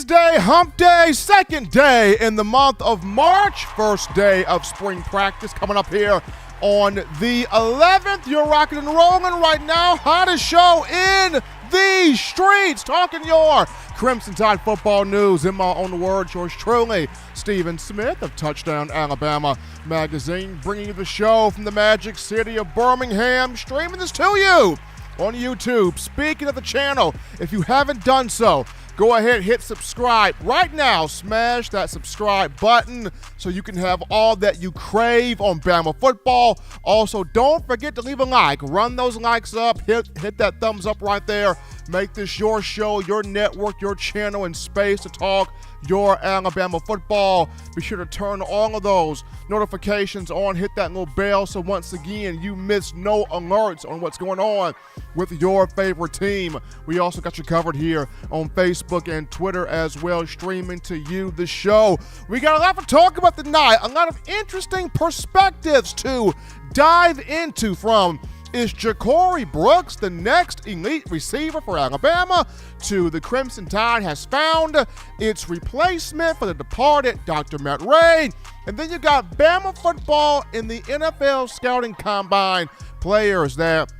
Wednesday, hump day, second day in the month of March, first day of spring practice coming up here on the 11th. You're rocking and rolling right now. Hottest show in the streets. Talking your Crimson Tide football news in my own words. Yours truly, Stephen Smith of Touchdown Alabama Magazine, bringing you the show from the magic city of Birmingham, streaming this to you on YouTube. Speaking of the channel, if you haven't done so, go ahead, hit subscribe right now. Smash that subscribe button so you can have all that you crave on Bama football. Also, don't forget to leave a like. Run those likes up. Hit that thumbs up right there. Make this your show, your network, your channel, and space to talk your Alabama football. Be sure to turn all of those notifications on. Hit that little bell so once again you miss no alerts on what's going on with your favorite team. We also got you covered here on Facebook and Twitter as well, streaming to you the show. We got a lot to talk about tonight, a lot of interesting perspectives to dive into. From is Ja'Cory Brooks the next elite receiver for Alabama, to the Crimson Tide has found its replacement for the departed Dr. Matt Rhea. And then you got Bama football in the NFL Scouting Combine. Players that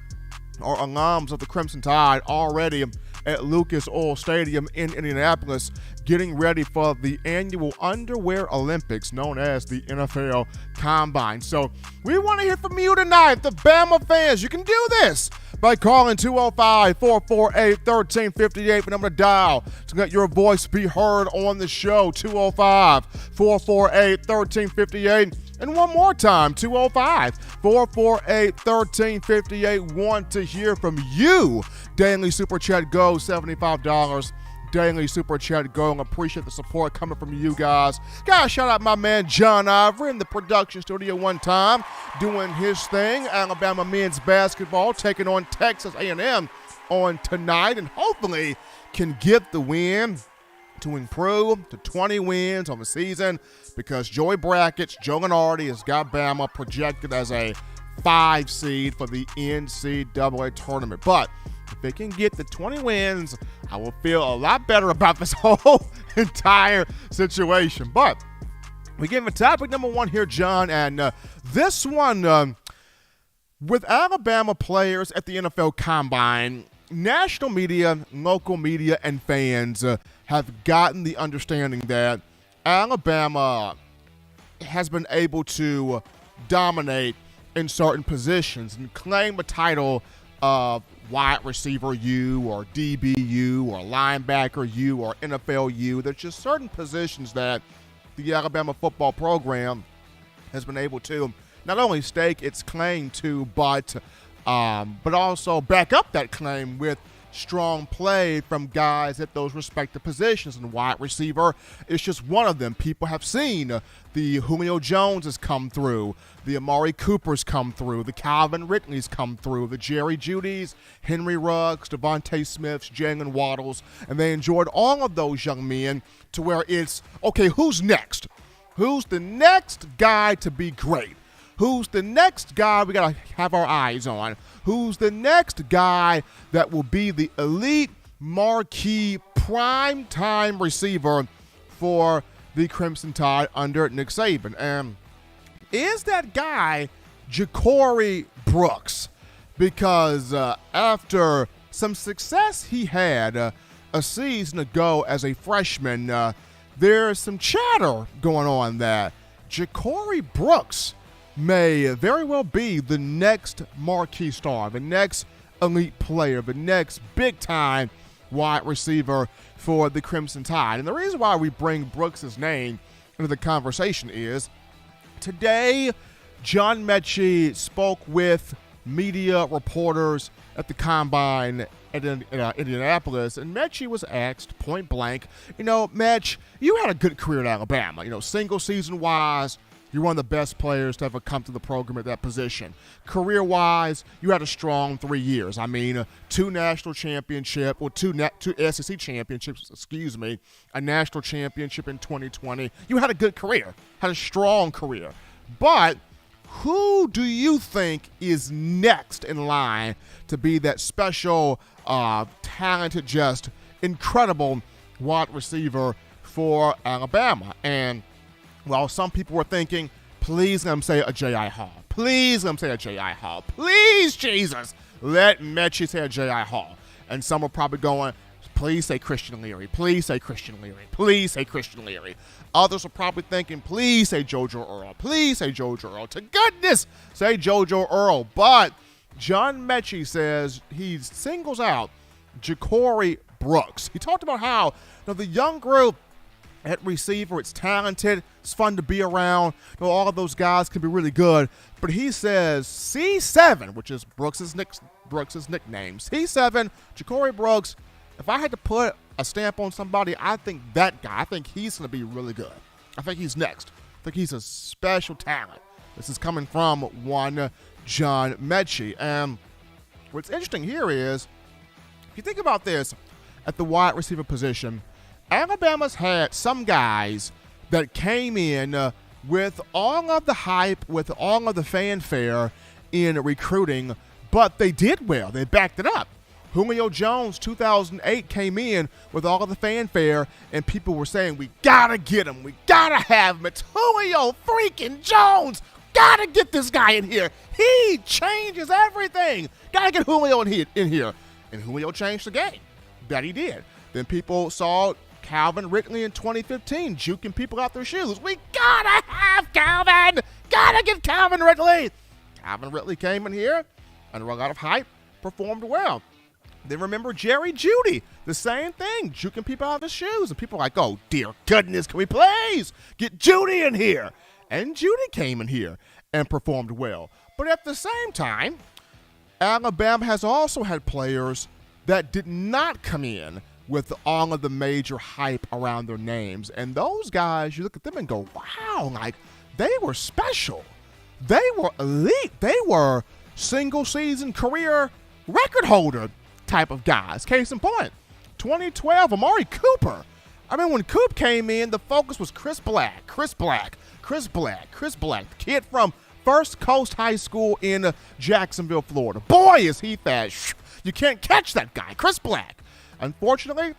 are alums of the Crimson Tide already at Lucas Oil Stadium in Indianapolis, getting ready for the annual Underwear Olympics known as the NFL Combine. So we want to hear from you tonight, the Bama fans. You can do this by calling 205-448-1358, the number to dial to let your voice be heard on the show, 205-448-1358. And one more time, 205-448-1358. Want to hear from you. Daily Super Chat Go, $75. Daily Super Chat Go. And appreciate the support coming from you guys. Gotta shout out my man John Ivory in the production studio one time, doing his thing. Alabama men's basketball taking on Texas A&M on tonight, and hopefully can get the win to improve to 20 wins on the season, because Joey Brackett's Joe Lenardi has got Bama projected as a 5 seed for the NCAA tournament. But if they can get the 20 wins, I will feel a lot better about this whole entire situation. But we get into topic number one here, John, and this one with Alabama players at the NFL Combine. National media, local media, and fans have gotten the understanding that Alabama has been able to dominate in certain positions and claim the title of wide receiver U or DBU or linebacker U or NFL U. There's just certain positions that the Alabama football program has been able to not only stake its claim to, but also back up that claim with strong play from guys at those respective positions. And wide receiver is just one of them. People have seen the Julio Jones has come through, the Amari Cooper's come through, the Calvin Ridley's come through, the Jerry Jeudy's, Henry Ruggs, Devontae Smith's, Jalen Waddles, and they enjoyed all of those young men to where it's, okay, who's next? Who's the next guy to be great? Who's the next guy we got to have our eyes on? Who's the next guy that will be the elite, marquee, prime-time receiver for the Crimson Tide under Nick Saban? And is that guy Ja'Cory Brooks? Because after some success he had a season ago as a freshman, there's some chatter going on that Ja'Cory Brooks may very well be the next marquee star, the next elite player, the next big-time wide receiver for the Crimson Tide. And the reason why we bring Brooks' name into the conversation is today John Metchi spoke with media reporters at the Combine at Indianapolis, and Metchi was asked point blank, Metch, you had a good career at Alabama, single season-wise. You're one of the best players to ever come to the program at that position. Career-wise, you had a strong 3 years. I mean, 2 national championships, or two SEC championships, a national championship in 2020. You had a good career, had a strong career. But who do you think is next in line to be that special, talented, just incredible wide receiver for Alabama. And while some people were thinking, please let him say a J.I. Hall. Please let him say a J.I. Hall. Please, Jesus, let Metchi say a J.I. Hall. And some were probably going, please say Christian Leary. Please say Christian Leary. Please say Christian Leary. Others were probably thinking, please say JoJo Earl. Please say JoJo Earl. To goodness, say JoJo Earl. But John Metchi says he singles out Ja'Cory Brooks. He talked about how the young group at receiver, it's talented, it's fun to be around. All of those guys can be really good. But he says C7, which is Brooks's nickname, C7, Ja'Cory Brooks, if I had to put a stamp on somebody, I think that guy, I think he's going to be really good. I think he's next. I think he's a special talent. This is coming from one John Metchi. And what's interesting here is, if you think about this, at the wide receiver position, Alabama's had some guys that came in with all of the hype, with all of the fanfare in recruiting, but they did well. They backed it up. Julio Jones, 2008, came in with all of the fanfare, and people were saying, we gotta get him. We gotta have him. It's Julio freaking Jones. Gotta get this guy in here. He changes everything. Gotta get Julio in here. And Julio changed the game. That he did. Then people saw Calvin Ridley in 2015 juking people out their shoes. We gotta have Calvin. Gotta get Calvin Ridley. Calvin Ridley came in here under a lot of hype, performed well. Then remember Jerry Jeudy, the same thing, juking people out of his shoes. And people are like, oh, dear goodness, can we please get Jeudy in here? And Jeudy came in here and performed well. But at the same time, Alabama has also had players that did not come in with all of the major hype around their names. And those guys, you look at them and go, wow, like they were special. They were elite. They were single-season career record holder type of guys. Case in point, 2012, Amari Cooper. I mean, when Coop came in, the focus was Chris Black. The kid from First Coast High School in Jacksonville, Florida. Boy, is he fast. You can't catch that guy, Chris Black. Unfortunately,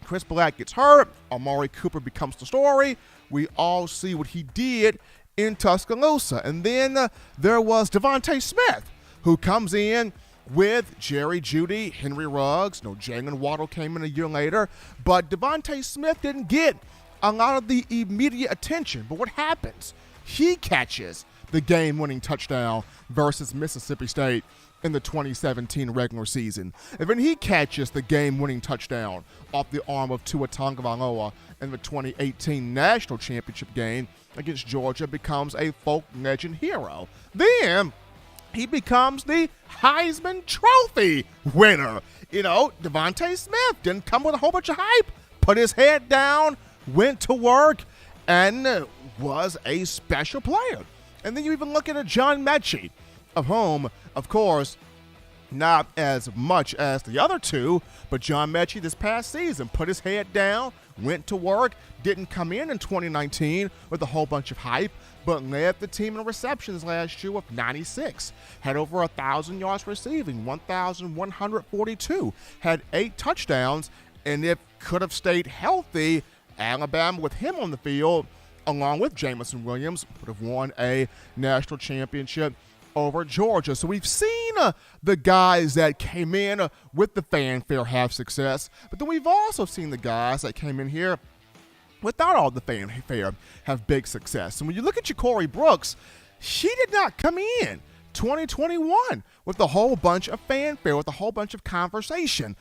Chris Black gets hurt. Amari Cooper becomes the story. We all see what he did in Tuscaloosa. And then there was Devontae Smith, who comes in with Jerry Jeudy, Henry Ruggs. Jalen Waddle came in a year later. But Devontae Smith didn't get a lot of the immediate attention. But what happens? He catches the game-winning touchdown versus Mississippi State in the 2017 regular season. And then he catches the game-winning touchdown off the arm of Tua Tagovailoa in the 2018 national championship game against Georgia, becomes a folk legend hero. Then he becomes the Heisman Trophy winner. Devontae Smith didn't come with a whole bunch of hype, put his head down, went to work, and was a special player. And then you even look at a John Metchi, of whom, of course, not as much as the other two, but John Metchi this past season put his head down, went to work, didn't come in 2019 with a whole bunch of hype, but led the team in receptions last year with 96, had over 1,000 yards receiving, 1,142, had 8 touchdowns, and if could have stayed healthy, Alabama with him on the field, along with Jamison Williams, would have won a national championship over Georgia. So we've seen the guys that came in with the fanfare have success, but then we've also seen the guys that came in here without all the fanfare have big success. And when you look at Ja'Cory Brooks, he did not come in 2021 with a whole bunch of fanfare, with a whole bunch of conversation.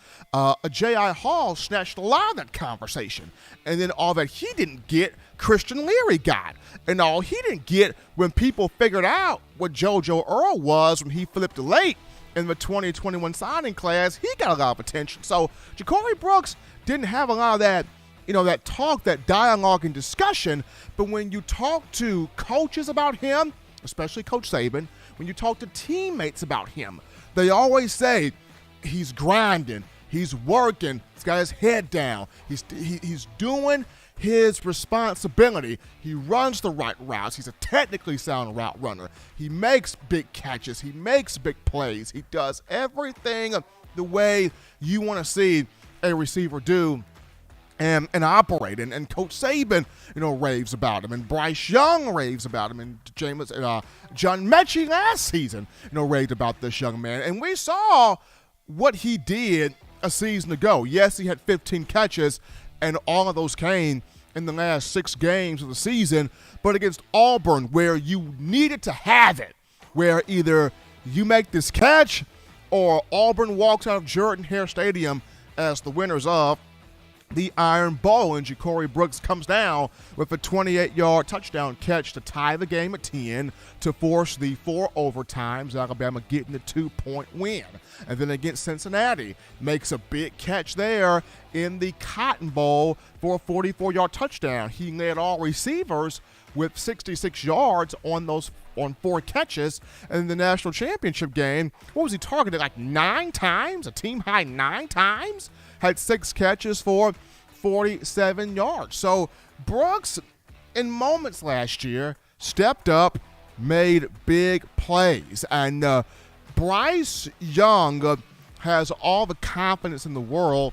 J.I. Hall snatched a lot of that conversation. And then all that he didn't get, Christian Leary got. And all he didn't get when people figured out what JoJo Earl was when he flipped late in the 2021 signing class, he got a lot of attention. So Ja'Cory Brooks didn't have a lot of that, that talk, that dialogue and discussion. But when you talk to coaches about him, especially Coach Saban, when you talk to teammates about him, they always say he's grinding, he's working, he's got his head down, he's doing his responsibility. He runs the right routes. He's a technically sound route runner. He makes big catches. He makes big plays. He does everything the way you want to see a receiver do and operate. And Coach Saban, raves about him, and Bryce Young raves about him, and John Metchi last season, raved about this young man. And we saw what he did a season ago. Yes, he had 15 catches, and all of those came in the last 6 games of the season, but against Auburn, where you needed to have it, where either you make this catch or Auburn walks out of Jordan-Hare Stadium as the winners of the Iron Bowl, and Ja'Cory Brooks comes down with a 28-yard touchdown catch to tie the game at 10 to force the 4 overtimes, Alabama getting the 2-point win. And then against Cincinnati, makes a big catch there in the Cotton Bowl for a 44-yard touchdown. He led all receivers with 66 yards on 4 catches. And in the national championship game, what was he targeted, like 9 times? A team-high 9 times? Had 6 catches for 47 yards. So Brooks, in moments last year, stepped up, made big plays. And Bryce Young has all the confidence in the world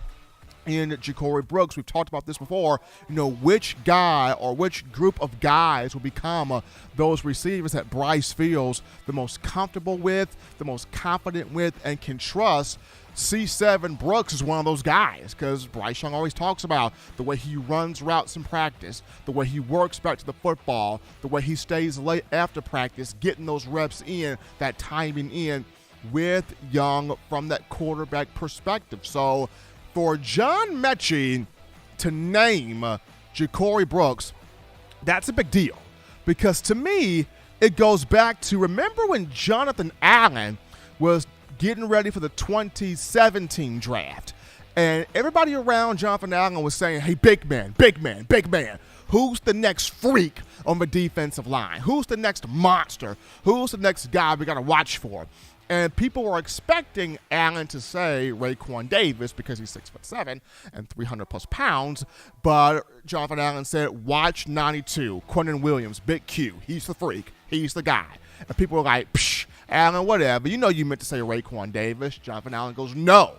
in Ja'Cory Brooks. We've talked about this before, which guy or which group of guys will become those receivers that Bryce feels the most comfortable with, the most confident with, and can trust. C7 Brooks is one of those guys, because Bryce Young always talks about the way he runs routes in practice, the way he works back to the football, the way he stays late after practice, getting those reps in, that timing in with Young from that quarterback perspective. So for John Metchi to name Ja'Cory Brooks, that's a big deal, because to me, it goes back to, remember when Jonathan Allen was getting ready for the 2017 draft, and everybody around Jonathan Allen was saying, hey, big man, big man, big man, who's the next freak on the defensive line? Who's the next monster? Who's the next guy we got to watch for? And people were expecting Allen to say Raekwon Davis, because he's 6'7" and 300+ pounds. But Jonathan Allen said, watch 92, Conan Williams, Big Q. He's the freak. He's the guy. And people were like, psh, Allen, whatever. You meant to say Raekwon Davis. Jonathan Allen goes, no,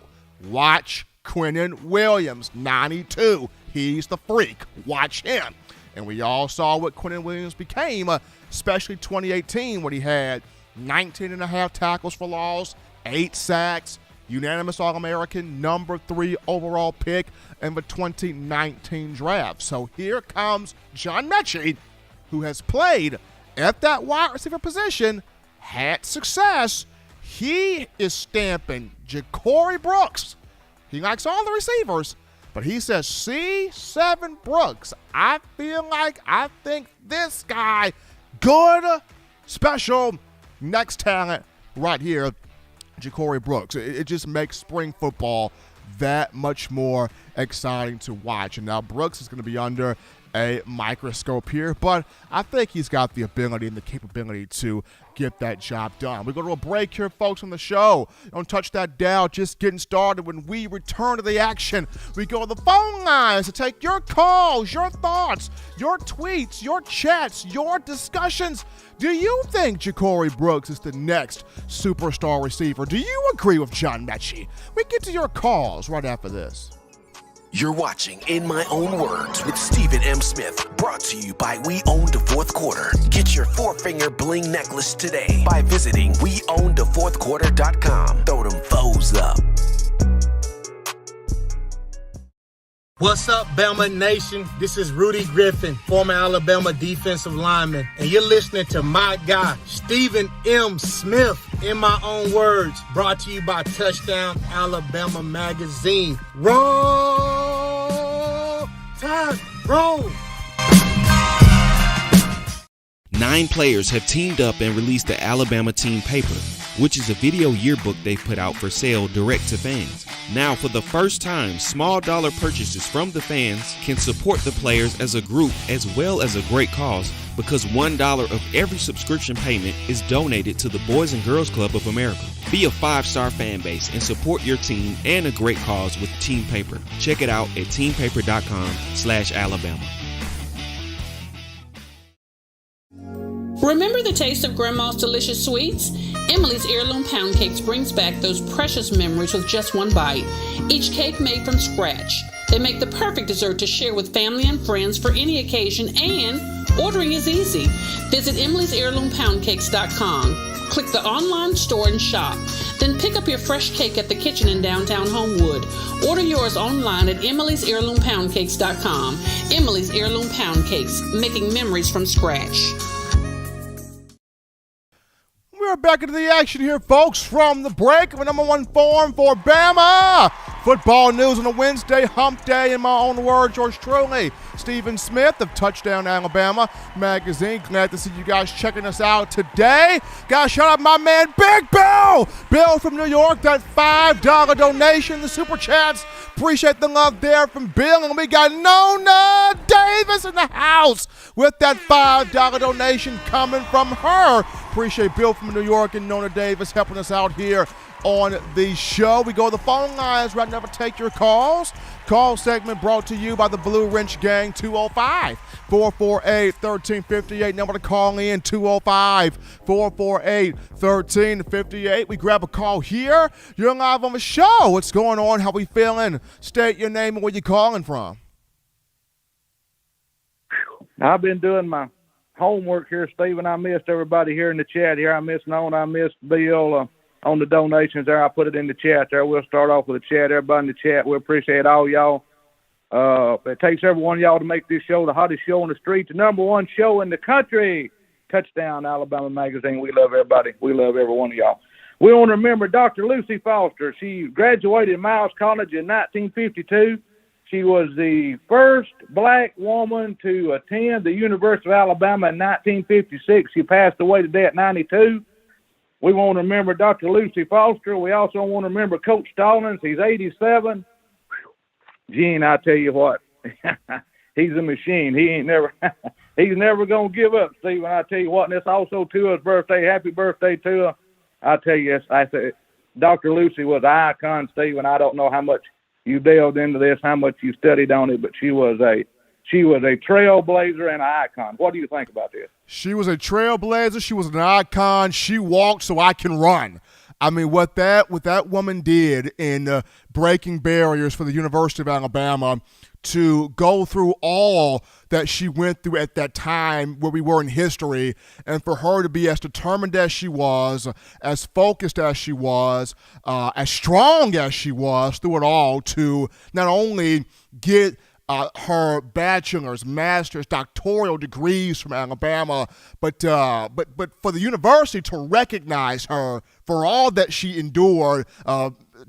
watch Conan Williams, 92. He's the freak. Watch him. And we all saw what Conan Williams became, especially 2018, when he had 19.5 tackles for loss, 8 sacks, unanimous All-American, number 3 overall pick in the 2019 draft. So here comes John Metchi, who has played at that wide receiver position, had success. He is stamping Ja'Cory Brooks. He likes all the receivers, but he says C7 Brooks. I think this guy, good, special, next talent right here, Ja'Cory Brooks. It just makes spring football that much more exciting to watch. And now Brooks is going to be under a microscope here, but I think he's got the ability and the capability to get that job done. We go to a break here, folks, on the show. Don't touch that dial, just getting started. When we return to the action, we go to the phone lines to take your calls, your thoughts, your tweets, your chats, your discussions. Do you think Ja'Cory Brooks is the next superstar receiver? Do you agree with John Metchi? We get to your calls right after this. You're watching In My Own Words with Stephen M. Smith, brought to you by We Own the Fourth Quarter. Get your 4-finger bling necklace today by visiting weownthefourthquarter.com. Throw them foes up. What's up, Bama Nation? This is Rudy Griffin, former Alabama defensive lineman, and you're listening to my guy, Stephen M. Smith, In My Own Words, brought to you by Touchdown Alabama Magazine. Roll Tide, roll! 9 players have teamed up and released the Alabama Team Paper, which is a video yearbook they've put out for sale direct to fans. Now, for the first time, small dollar purchases from the fans can support the players as a group as well as a great cause, because $1 of every subscription payment is donated to the Boys and Girls Club of America. Be a 5-star fan base and support your team and a great cause with Team Paper. Check it out at teampaper.com/Alabama. Remember the taste of Grandma's delicious sweets? Emily's Heirloom Pound Cakes brings back those precious memories with just one bite. Each cake made from scratch. They make the perfect dessert to share with family and friends for any occasion, and ordering is easy. Visit Emily'sHeirloomPoundCakes.com. Click the online store and shop. Then pick up your fresh cake at the kitchen in downtown Homewood. Order yours online at Emily'sHeirloomPoundCakes.com. Emily's Heirloom Pound Cakes, making memories from scratch. We're back into the action here, folks, from the break of a number one form for Bama. Football news on a Wednesday, hump day, in my own words, yours truly, Stephen Smith of Touchdown Alabama Magazine. Glad to see you guys checking us out today. Gotta shout out my man, Big Bill. Bill from New York, that $5 donation, the Super Chats. Appreciate the love there from Bill. And we got Nona Davis in the house with that $5 donation coming from her. Appreciate Bill from New York and Nona Davis helping us out here on the show. We go to the phone lines right now to take your calls. Call segment brought to you by the Blue Wrench Gang, 205-448-1358. Number to call in, 205-448-1358. We grab a call here. You're live on the show. What's going on? How we feeling? State your name and where you calling from. I've been doing my homework here, Stephen. I missed everybody here in the chat here. I missed Nona. I missed Bill on the donations there. I put it in the chat there. We'll start off with the chat. Everybody in the chat, we appreciate all y'all. It takes every one of y'all to make this show the hottest show on the street, the number one show in the country. Touchdown Alabama Magazine. We love everybody. We love every one of y'all. We want to remember Dr. Lucy Foster. She graduated Miles College in 1952. She was the first black woman to attend the University of Alabama in 1956. She passed away today at 92. We want to remember Dr. Lucy Foster. We also want to remember Coach Stallings. He's 87. Gene, I tell you what, he's a machine. He's never going to give up, Stephen. I tell you what, and it's also Tua's birthday. Happy birthday, Tua. I tell you, I said, Dr. Lucy was an icon, Stephen. I don't know how much you delved into this, how much you studied on it, but she was a trailblazer and an icon. What do you think about this? She was a trailblazer. She was an icon. She walked so I can run. I mean, what that woman did in breaking barriers for the University of Alabama to go through all that she went through at that time where we were in history, and for her to be as determined as she was, as focused as she was, as strong as she was through it all, to not only get her bachelor's, master's, doctoral degrees from Alabama, but for the university to recognize her for all that she endured.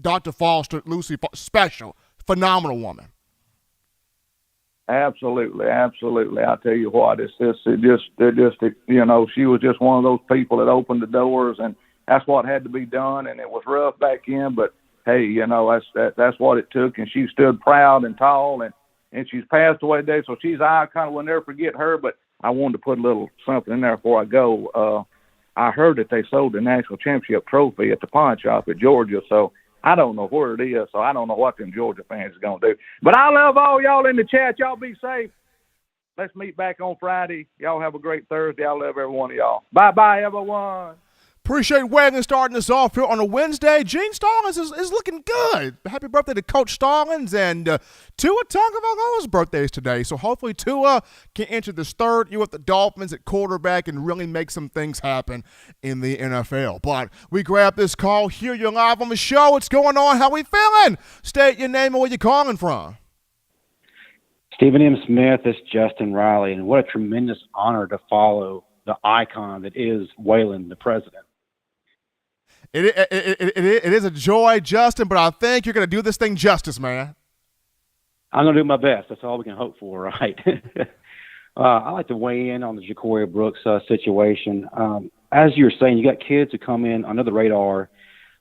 Dr. Foster, Lucy, special, phenomenal woman. Absolutely. I tell you what, she was just one of those people that opened the doors, and that's what had to be done. And it was rough back then, but hey, that's what it took. And she stood proud and tall, and she's passed away today, so she's an icon. We'll never forget her. But I wanted to put a little something in there before I go. I heard that they sold the national championship trophy at the pawn shop at Georgia, so I don't know where it is, so I don't know what them Georgia fans are going to do. But I love all y'all in the chat. Y'all be safe. Let's meet back on Friday. Y'all have a great Thursday. I love every one of y'all. Bye-bye, everyone. Appreciate Wagon starting us off here on a Wednesday. Gene Stallings is looking good. Happy birthday to Coach Stallings, and Tua Tagovailoa's birthday is today. So hopefully Tua can enter this third year with the Dolphins at quarterback and really make some things happen in the NFL. But we grab this call here. You're live on the show. What's going on? How we feeling? State your name and where you calling from. Stephen M. Smith, this is Justin Riley, and what a tremendous honor to follow the icon that is Waylon, the president. It is a joy, Justin, but I think you're going to do this thing justice, man. I'm going to do my best. That's all we can hope for, right? I like to weigh in on the Ja'Cory Brooks situation. As you were saying, you got kids who come in under the radar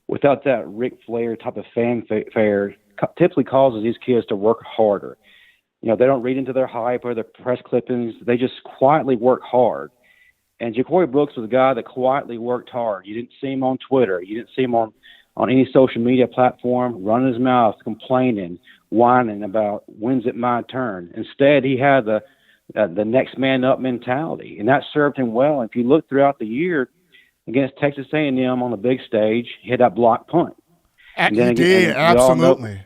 without that Ric Flair type of fanfare. Typically causes these kids to work harder. They don't read into their hype or their press clippings. They just quietly work hard. And Ja'Cory Brooks was a guy that quietly worked hard. You didn't see him on Twitter. You didn't see him on any social media platform running his mouth, complaining, whining about when's it my turn. Instead, he had the next man up mentality, and that served him well. If you look throughout the year against Texas A&M on the big stage, he had that block punt. He did, absolutely.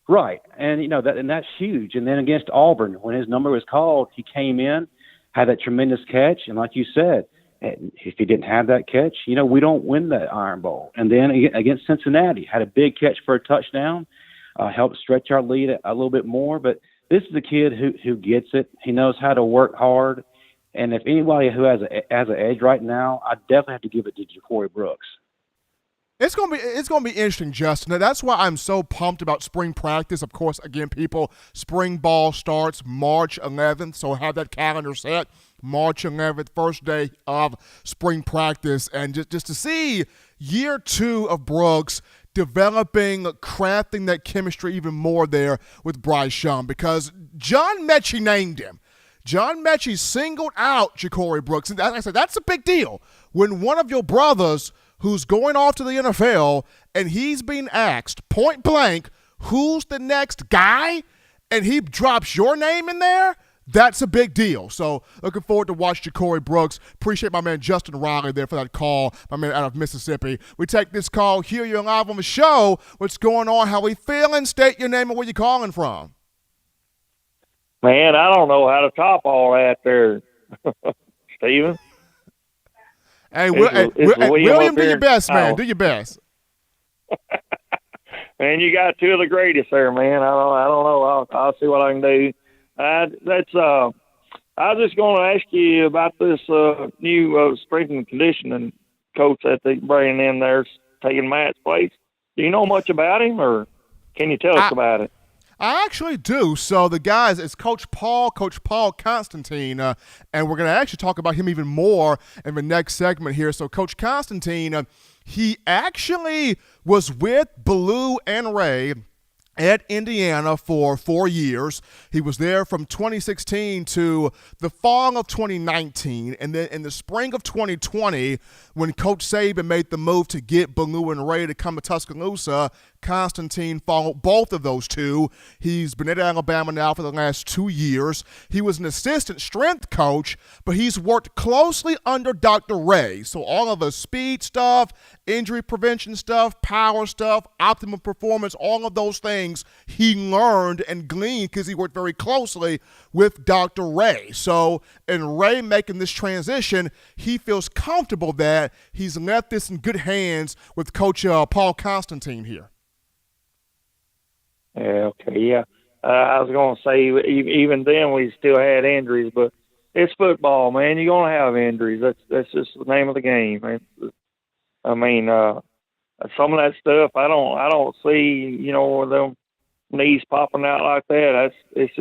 Right, and that's huge. And then against Auburn, when his number was called, he came in, had that tremendous catch, and like you said, if he didn't have that catch, we don't win that Iron Bowl. And then against Cincinnati, had a big catch for a touchdown, helped stretch our lead a little bit more. But this is a kid who gets it. He knows how to work hard. And if anybody who has an edge right now, I definitely have to give it to Ja'Cory Brooks. It's gonna be interesting, Justin. That's why I'm so pumped about spring practice. Of course, again, people, spring ball starts March 11th, so have that calendar set. March 11th, first day of spring practice, and just to see year 2 of Brooks developing, crafting that chemistry even more there with Bryce Young, because John Metchi named him. John Metchi singled out Ja'Cory Brooks, and I said that's a big deal when one of your brothers who's going off to the NFL, and he's being asked point blank, who's the next guy? And he drops your name in there? That's a big deal. So looking forward to watch Ja'Cory Brooks. Appreciate my man Justin Riley there for that call, my man out of Mississippi. We take this call here. You're live on the show. What's going on? How we feeling? State your name and where you calling from. Man, I don't know how to top all that there, Steven. Hey, William, do your best, man. Do your best. Man, you got two of the greatest there, man. I don't know. I'll see what I can do. I was just going to ask you about this new strength and conditioning coach that they bringing in there, taking Matt's place. Do you know much about him, or can you tell us about it? I actually do. So the guys, it's Coach Paul Constantine, and we're going to actually talk about him even more in the next segment here. So Coach Constantine, he actually was with Blue and Ray at Indiana for 4 years. He was there from 2016 to the fall of 2019. And then in the spring of 2020, when Coach Saban made the move to get Blue and Ray to come to Tuscaloosa, Constantine followed both of those two. He's been at Alabama now for the last 2 years. He was an assistant strength coach, but he's worked closely under Dr. Ray. So all of the speed stuff, injury prevention stuff, power stuff, optimum performance, all of those things he learned and gleaned because he worked very closely with Dr. Ray. So in Ray making this transition, he feels comfortable that he's left this in good hands with Coach Paul Constantine here. Yeah, okay, yeah. I was going to say, even then we still had injuries, but it's football, man. You're going to have injuries. That's just the name of the game, man. I mean, some of that stuff I don't see, them knees popping out like that. It's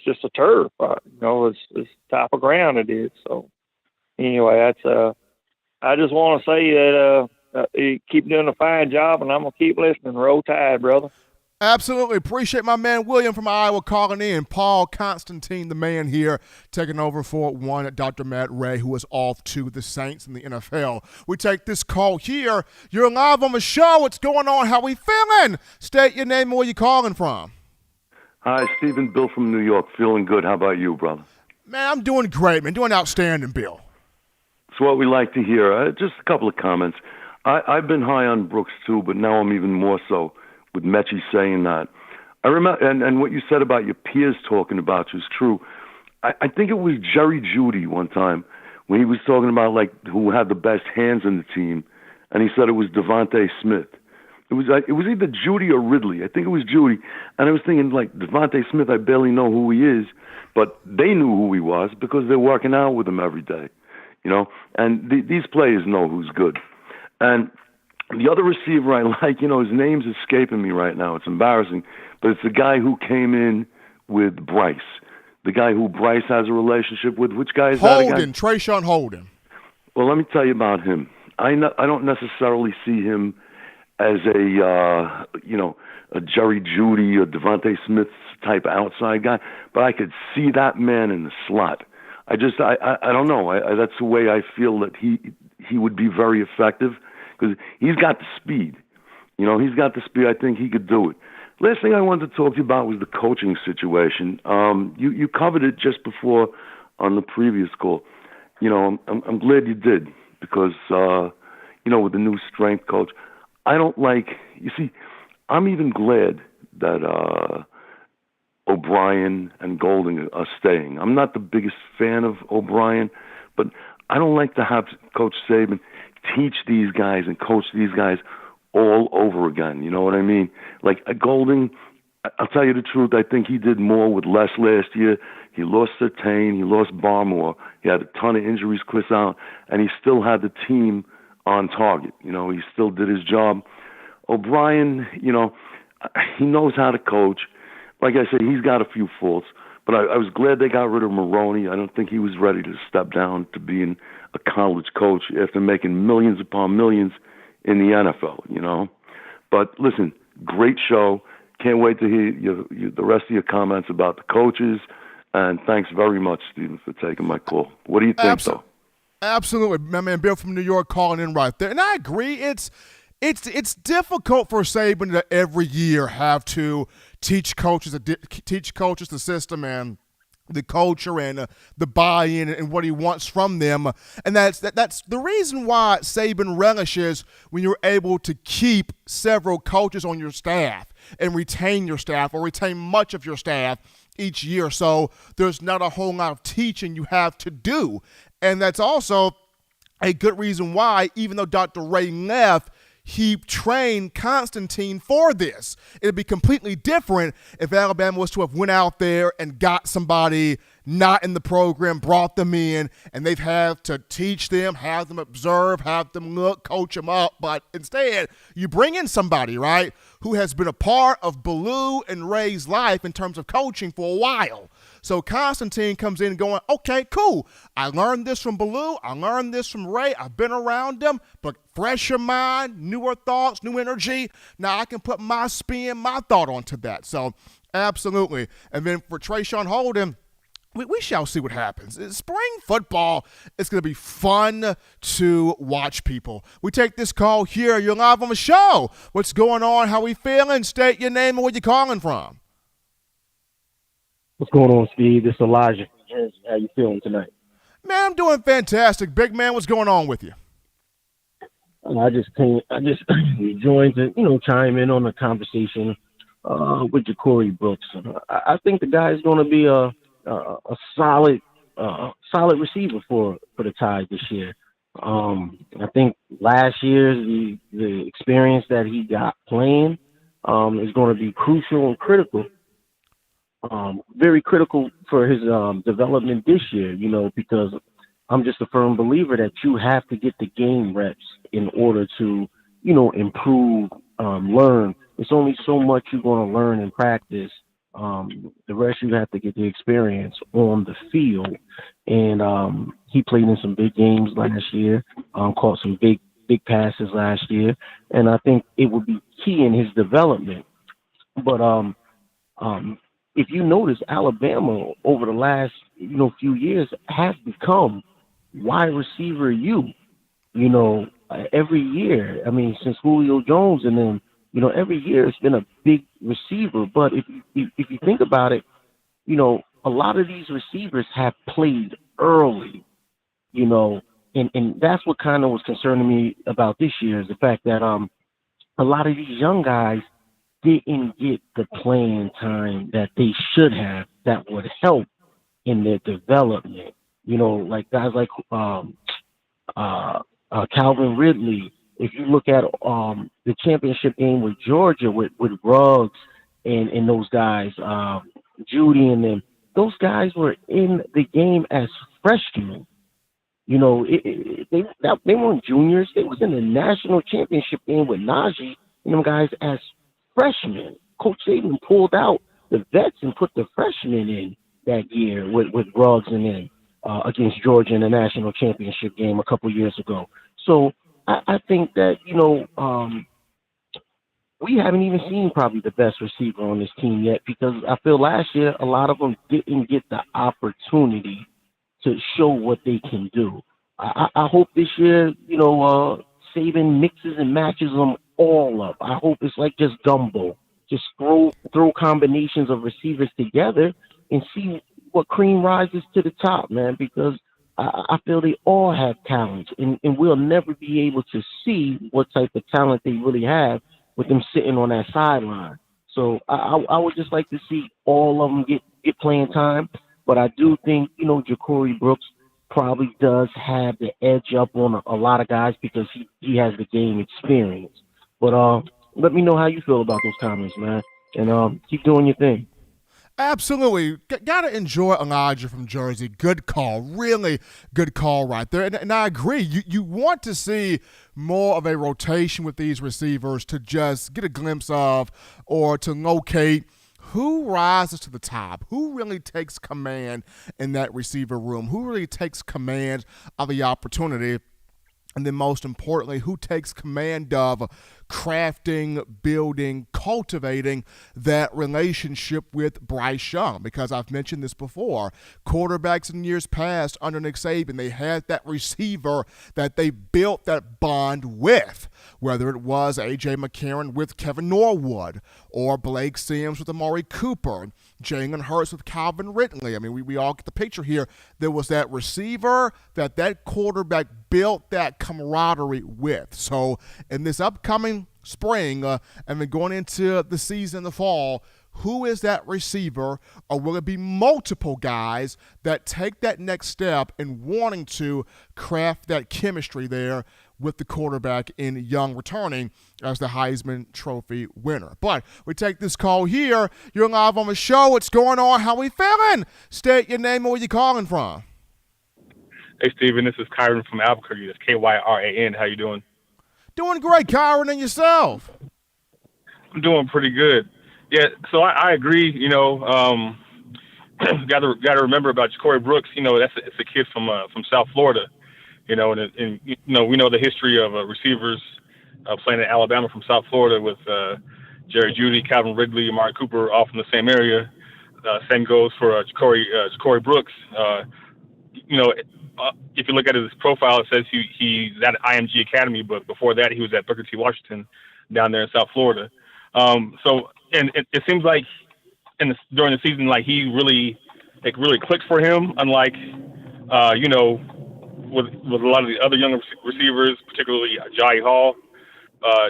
just a turf, it's the type of ground it is. So anyway, I just want to say that you keep doing a fine job, and I'm gonna keep listening. Roll Tide, brother. Absolutely. Appreciate my man William from Iowa calling in. Paul Constantine, the man here, taking over for Dr. Matt Ray, who is off to the Saints in the NFL. We take this call here. You're live on the show. What's going on? How we feeling? State your name and where you calling from. Hi, Stephen. Bill from New York. Feeling good. How about you, brother? Man, I'm doing great, man. Doing outstanding, Bill. It's what we like to hear. Just a couple of comments. I've been high on Brooks, too, but now I'm even more so with Metchi saying that. I remember, and what you said about your peers talking about you is true. I think it was Jerry Jeudy one time when he was talking about, like, who had the best hands in the team, and he said it was Devontae Smith. It was either Jeudy or Ridley. I think it was Jeudy. And I was thinking, like, Devontae Smith, I barely know who he is, but they knew who he was because they're working out with him every day, And these players know who's good. And the other receiver I like, his name's escaping me right now. It's embarrassing. But it's the guy who came in with Bryce. The guy who Bryce has a relationship with. Which guy is that again? Trayshawn Holden. Well, let me tell you about him. I don't necessarily see him as a Jerry Jeudy or Devontae Smith type outside guy, but I could see that man in the slot. I don't know. That's the way I feel that he would be very effective because he's got the speed. He's got the speed. I think he could do it. Last thing I wanted to talk to you about was the coaching situation. You covered it just before on the previous call. I'm glad you did because, with the new strength coach, I don't like, you see, I'm even glad that O'Brien and Golden are staying. I'm not the biggest fan of O'Brien, but I don't like to have Coach Saban teach these guys and coach these guys all over again. You know what I mean? Like Golden, I'll tell you the truth, I think he did more with less last year. He lost Sertain, he lost Barmore, he had a ton of injuries, Chris Allen, and he still had the team on target. You know, he still did his job. O'Brien, you know, he knows how to coach. Like I said, he's got a few faults, but I was glad they got rid of Maroney. I don't think he was ready to step down to being a college coach after making millions upon millions in the NFL, you know. But listen, great show. Can't wait to hear the rest of your comments about the coaches. And thanks very much, Stephen, for taking my call. What do you think, though? Absolutely. My man Bill from New York calling in right there. And I agree. It's difficult for Saban to every year have to teach coaches the system and the culture and the buy-in and what he wants from them. And that's the reason why Saban relishes when you're able to keep several coaches on your staff and retain your staff or retain much of your staff each year. So there's not a whole lot of teaching you have to do. And that's also a good reason why, even though Dr. Ray left, he trained Constantine for this. It'd be completely different if Alabama was to have went out there and got somebody not in the program, brought them in, and they've had to teach them, have them observe, have them look, coach them up. But instead, you bring in somebody, right, who has been a part of Ballou and Ray's life in terms of coaching for a while. So Constantine comes in going, okay, cool. I learned this from Ballou. I learned this from Ray. I've been around them, but fresher mind, newer thoughts, new energy. Now I can put my spin, my thought onto that. So absolutely. And then for Trayshawn Holden, we shall see what happens. Spring football is going to be fun to watch, people. We take this call here. You're live on the show. What's going on? How we feeling? State your name and where you're calling from. What's going on, Steve? This is Elijah. How you feeling tonight? Man, I'm doing fantastic. Big man, what's going on with you? I just joined to, chime in on the conversation with Ja'Cory Brooks. I think the guy is going to be a solid receiver for the Tide this year. I think last year the experience that he got playing is going to be crucial and critical. Very critical for his development this year, because I'm just a firm believer that you have to get the game reps in order to, improve, learn. It's only so much you're going to learn and practice. The rest you have to get the experience on the field. And he played in some big games last year, caught some big passes last year. And I think it would be key in his development. But if you notice, Alabama over the last few years has become wide receiver every year. I mean, since Julio Jones, and then every year it's been a big receiver. But if you think about it, a lot of these receivers have played early, and that's what kind of was concerning me about this year, is the fact that a lot of these young guys didn't get the playing time that they should have that would help in their development. Like guys like Calvin Ridley. If you look at the championship game with Georgia with Ruggs and those guys, Judy and them, those guys were in the game as freshmen. They weren't juniors. They was in the national championship game with Najee and them guys as freshmen. Coach Saban pulled out the vets and put the freshmen in that year with Ruggs and them against Georgia in the national championship game a couple years ago. So I think that, we haven't even seen probably the best receiver on this team yet, because I feel last year a lot of them didn't get the opportunity to show what they can do. I hope this year, Saban mixes and matches them all up. I hope it's like just gumbo. Just throw combinations of receivers together and see what cream rises to the top, man, because I feel they all have talent, and we'll never be able to see what type of talent they really have with them sitting on that sideline. So I would just like to see all of them get playing time. But I do think, Ja'Cory Brooks probably does have the edge up on a lot of guys because he has the game experience. But let me know how you feel about those comments, man. And keep doing your thing. Absolutely. Got to enjoy Elijah from Jersey. Good call. Really good call right there. And I agree. You want to see more of a rotation with these receivers to just get a glimpse of or to locate who rises to the top, who really takes command in that receiver room, who really takes command of the opportunity. And then most importantly, who takes command of crafting, building, cultivating that relationship with Bryce Young? Because I've mentioned this before, quarterbacks in years past under Nick Saban, they had that receiver that they built that bond with, whether it was A.J. McCarron with Kevin Norwood or Blake Sims with Amari Cooper, Jalen Hurts with Calvin Ridley. I mean, we all get the picture here. There was that receiver that quarterback built that camaraderie with. So in this upcoming spring and then going into the season in the fall, who is that receiver, or will it be multiple guys that take that next step in wanting to craft that chemistry there with the quarterback in Young returning as the Heisman Trophy winner? But we take this call here. You're live on the show. What's going on? How we feeling? State your name and where you calling from. Hey, Steven, this is Kyron from Albuquerque. That's Kyran. How you doing? Doing great, Kyron, and yourself? I'm doing pretty good. Yeah, so I agree. Got to remember about Ja'Cory Brooks. It's a kid from South Florida. And we know the history of receivers playing in Alabama from South Florida with Jerry Jeudy, Calvin Ridley, Amari Cooper, all from the same area. Same goes for Ja'Cory Brooks. If you look at his profile, it says he's at IMG Academy, but before that, he was at Booker T. Washington down there in South Florida. And it seems like during the season, like it really clicked for him. Unlike, with a lot of the other young receivers, particularly Jai Hall.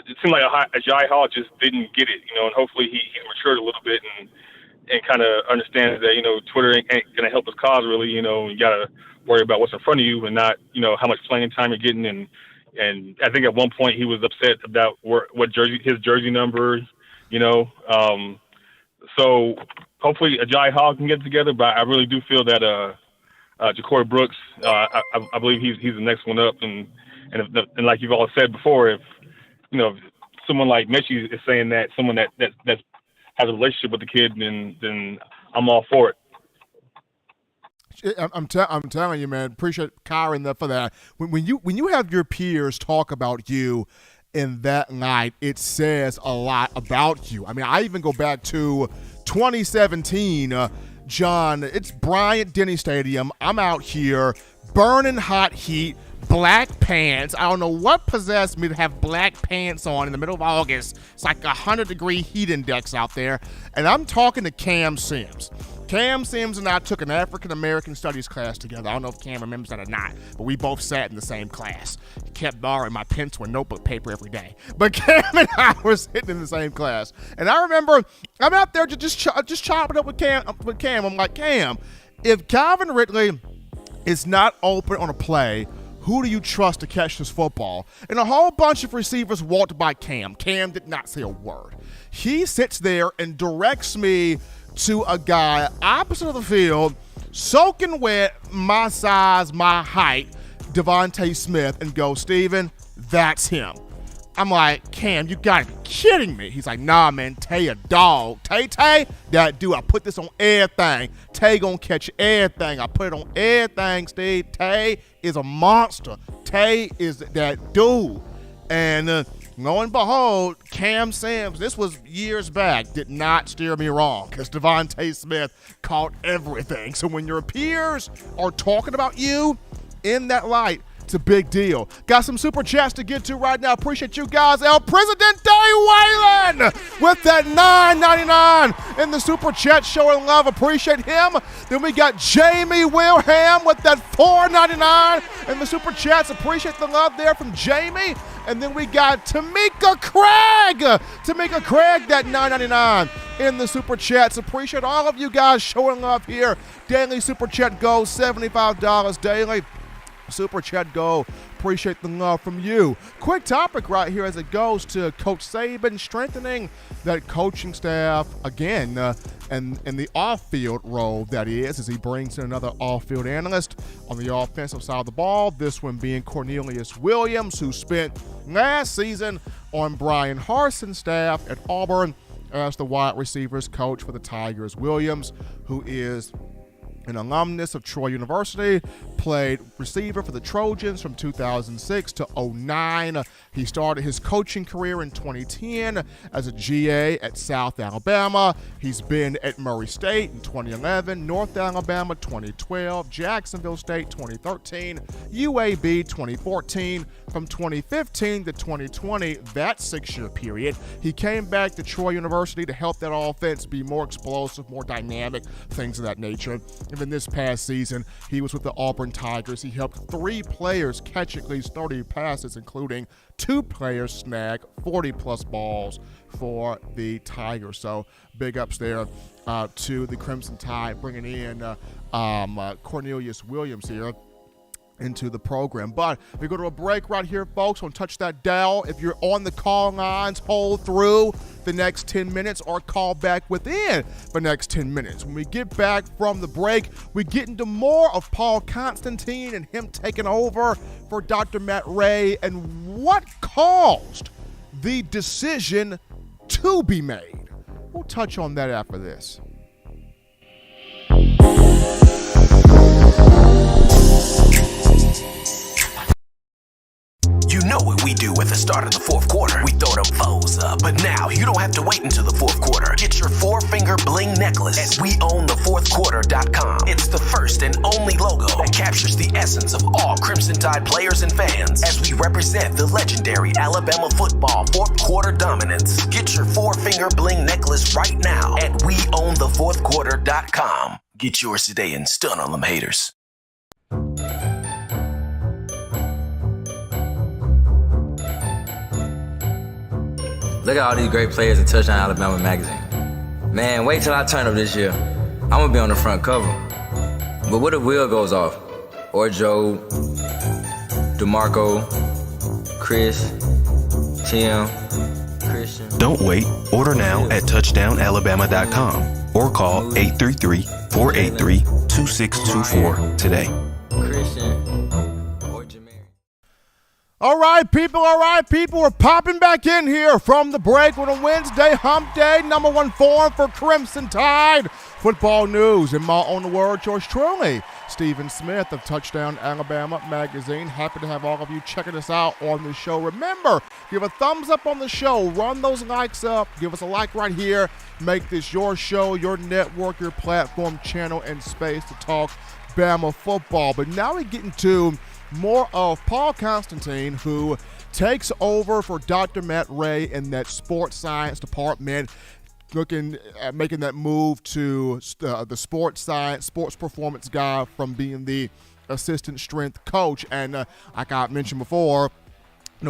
It seemed like Jai Hall just didn't get it, and hopefully he's matured a little bit and kind of understands that, Twitter ain't going to help his cause really. You got to worry about what's in front of you and not, how much playing time you're getting. And I think at one point he was upset about his jersey number, so hopefully Jai Hall can get it together, but I really do feel that Ja'Cory Brooks, I believe he's the next one up, and like you've all said before, if someone like Metchi is saying that, someone that has a relationship with the kid, then I'm all for it. I'm telling you, man. Appreciate Kyron for that. When you have your peers talk about you in that light, it says a lot about you. I mean, I even go back to 2017. John, it's Bryant-Denny Stadium. I'm out here, burning hot heat, black pants. I don't know what possessed me to have black pants on in the middle of August. It's like 100-degree heat index out there. And I'm talking to Cam Sims. Cam Sims and I took an African-American studies class together. I don't know if Cam remembers that or not, but we both sat in the same class. He kept borrowing my pencil and notebook paper every day. But Cam and I were sitting in the same class. And I remember I'm out there just chopping up with Cam. I'm like, Cam, if Calvin Ridley is not open on a play, who do you trust to catch this football? And a whole bunch of receivers walked by Cam. Cam did not say a word. He sits there and directs me to a guy opposite of the field, soaking wet, my size, my height, Devontae Smith, and goes, Steven, that's him. I'm like, Cam, you gotta be kidding me. He's like, nah, man, Tay a dog. Tay, that dude, I put this on everything. Tay gonna catch everything. I put it on everything, Steve. Tay is a monster. Tay is that dude. And lo and behold, Cam Sims, this was years back, did not steer me wrong because Devontae Smith caught everything. So when your peers are talking about you in that light, It's a big deal. Got some super chats to get to right now. Appreciate you guys. El Presidente Waylon with that $9.99 in the super chat, showing love. Appreciate him. Then we got Jamie Wilhelm with that $4.99 in the super chats. Appreciate the love there from Jamie. And then we got Tamika Craig. Tamika Craig, that $9.99 in the super chats. Appreciate all of you guys showing love here. Daily super chat goes $75 daily. Super chat go. Appreciate the love from you. Quick topic right here as it goes to Coach Saban strengthening that coaching staff again, and the off-field role that is, as he brings in another off-field analyst on the offensive side of the ball. This one being Cornelius Williams, who spent last season on Brian Harson's staff at Auburn as the wide receivers coach for the Tigers. Williams, who is an alumnus of Troy University, played receiver for the Trojans from 2006 to 2009. He started his coaching career in 2010 as a GA at South Alabama. He's been at Murray State in 2011, North Alabama 2012, Jacksonville State 2013, UAB 2014. From 2015 to 2020, that 6-year period, he came back to Troy University to help that offense be more explosive, more dynamic, things of that nature. And then this past season, he was with the Auburn Tigers. He helped 3 players catch at least 30 passes, including 2 players snag 40-plus balls for the Tigers. So big ups there to the Crimson Tide, bringing in Cornelius Williams here into the program. But we go to a break right here, folks. Don't touch that dial. If you're on the call lines, hold through the next 10 minutes or call back within the next 10 minutes. When we get back from the break, we get into more of Paul Constantine and him taking over for Dr. Matt Ray and what caused the decision to be made. We'll touch on that after this. You know what we do at the start of the fourth quarter. We throw them foes up. But now you don't have to wait until the fourth quarter. Get your 4-finger bling necklace at WeOwnTheFourthQuarter.com. It's the first and only logo that captures the essence of all Crimson Tide players and fans as we represent the legendary Alabama football fourth quarter dominance. Get your 4-finger bling necklace right now at WeOwnTheFourthQuarter.com. Get yours today and stun on them haters. Look at all these great players in Touchdown Alabama magazine. Man, wait till I turn up this year. I'm gonna be on the front cover. But what if Will goes off? Or Joe, DeMarco, Chris, Tim, Christian. Don't wait. Order now at touchdownalabama.com or call 833-483-2624 today. Christian. All right, people, we're popping back in here from the break with a Wednesday hump day, number 1 form for Crimson Tide football news. In my own words, yours truly, Stephen Smith of Touchdown Alabama magazine. Happy to have all of you checking us out on the show. Remember, give a thumbs up on the show, run those likes up, give us a like right here, make this your show, your network, your platform, channel, and space to talk Bama football. But now we get into more of Paul Constantine, who takes over for Dr. Matt Ray in that sports science department, looking at making that move to the sports science, sports performance guy from being the assistant strength coach. And like I mentioned before,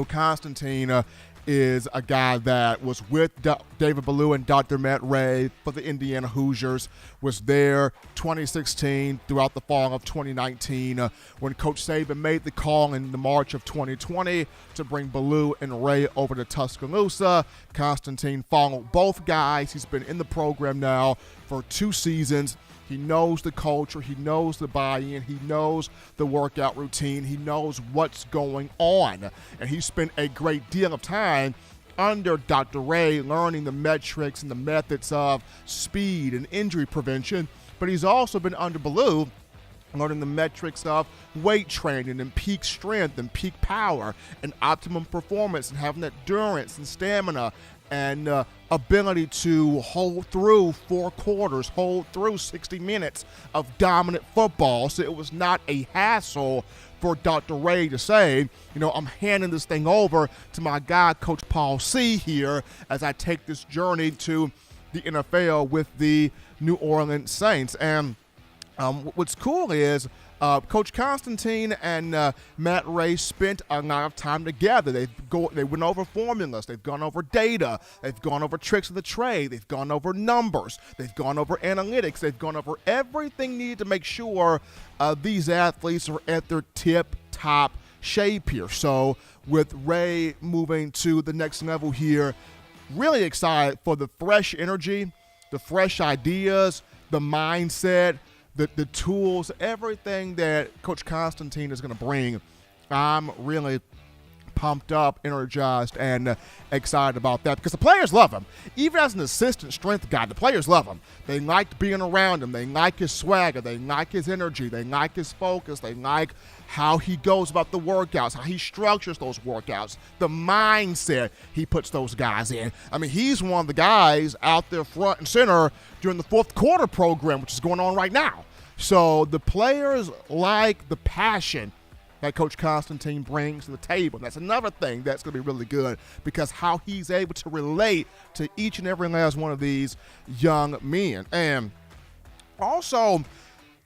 Constantine is a guy that was with David Ballou and Dr. Matt Ray for the Indiana Hoosiers, was there 2016 throughout the fall of 2019 when Coach Saban made the call in the March of 2020 to bring Ballou and Ray over to Tuscaloosa. Constantine followed both guys. He's been in the program now for 2 seasons. He knows the culture. He knows the buy-in. He knows the workout routine. He knows what's going on. And he spent a great deal of time under Dr. Ray learning the metrics and the methods of speed and injury prevention. But he's also been under Ballou learning the metrics of weight training and peak strength and peak power and optimum performance and having endurance and stamina and ability to hold through 4 quarters, hold through 60 minutes of dominant football. So it was not a hassle for Dr. Ray to say, I'm handing this thing over to my guy, Coach Paul C. here, as I take this journey to the NFL with the New Orleans Saints. And what's cool is Coach Constantine and Matt Ray spent a lot of time together. They went over formulas. They've gone over data. They've gone over tricks of the trade. They've gone over numbers. They've gone over analytics. They've gone over everything needed to make sure these athletes are at their tip-top shape here. So with Ray moving to the next level here, really excited for the fresh energy, the fresh ideas, the mindset, the tools, everything that Coach Constantine is going to bring. I'm really pumped up, energized, and excited about that because the players love him. Even as an assistant strength guy, the players love him. They like being around him. They like his swagger. They like his energy. They like his focus. They like how he goes about the workouts, how he structures those workouts, the mindset he puts those guys in. I mean, he's one of the guys out there front and center during the fourth quarter program, which is going on right now. So the players like the passion that Coach Constantine brings to the table. That's another thing that's going to be really good because how he's able to relate to each and every last one of these young men. And also,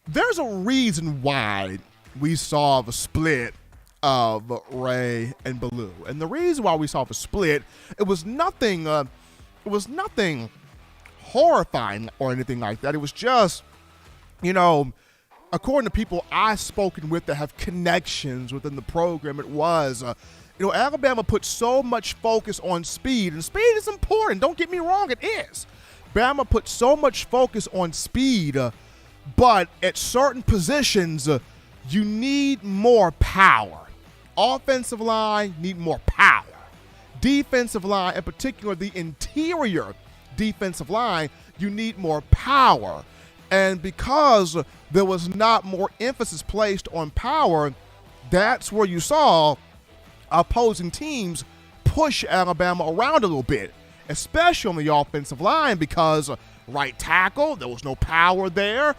there's a reason why we saw the split of Ray and Baloo. And the reason why we saw the split, it was nothing horrifying or anything like that. It was just, according to people I've spoken with that have connections within the program, it was, Alabama put so much focus on speed, and speed is important. Don't get me wrong, it is. Bama put so much focus on speed, but at certain positions, you need more power. Offensive line need more power. Defensive line, in particular the interior defensive line, you need more power. And because there was not more emphasis placed on power, that's where you saw opposing teams push Alabama around a little bit, especially on the offensive line because right tackle, there was no power there.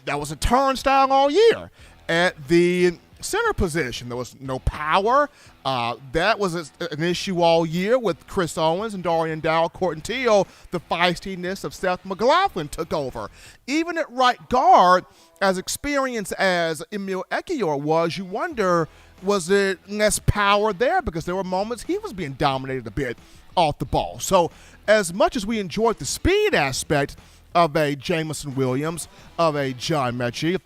That was a turnstile all year. At the center position, there was no power. That was an issue all year with Chris Owens and Darian Dow, Court and Teal. The feistiness of Seth McLaughlin took over. Even at right guard, as experienced as Emil Ekiyor was, you wonder, was it less power there? Because there were moments he was being dominated a bit off the ball. So as much as we enjoyed the speed aspect of a Jameson Williams, of a John Metchi,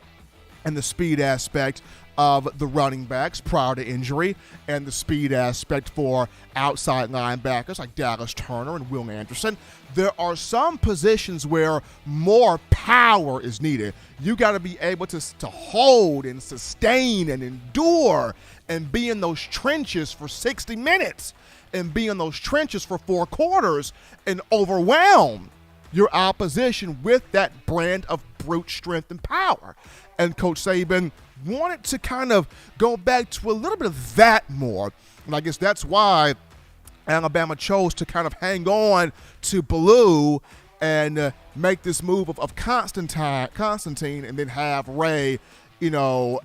and the speed aspect of the running backs prior to injury, and the speed aspect for outside linebackers like Dallas Turner and Will Anderson, there are some positions where more power is needed. You got to be able to hold and sustain and endure and be in those trenches for 60 minutes and be in those trenches for 4 quarters and overwhelm your opposition with that brand of brute strength and power. And Coach Saban wanted to kind of go back to a little bit of that more. And I guess that's why Alabama chose to kind of hang on to Baloo and make this move of Constantine and then have Ray,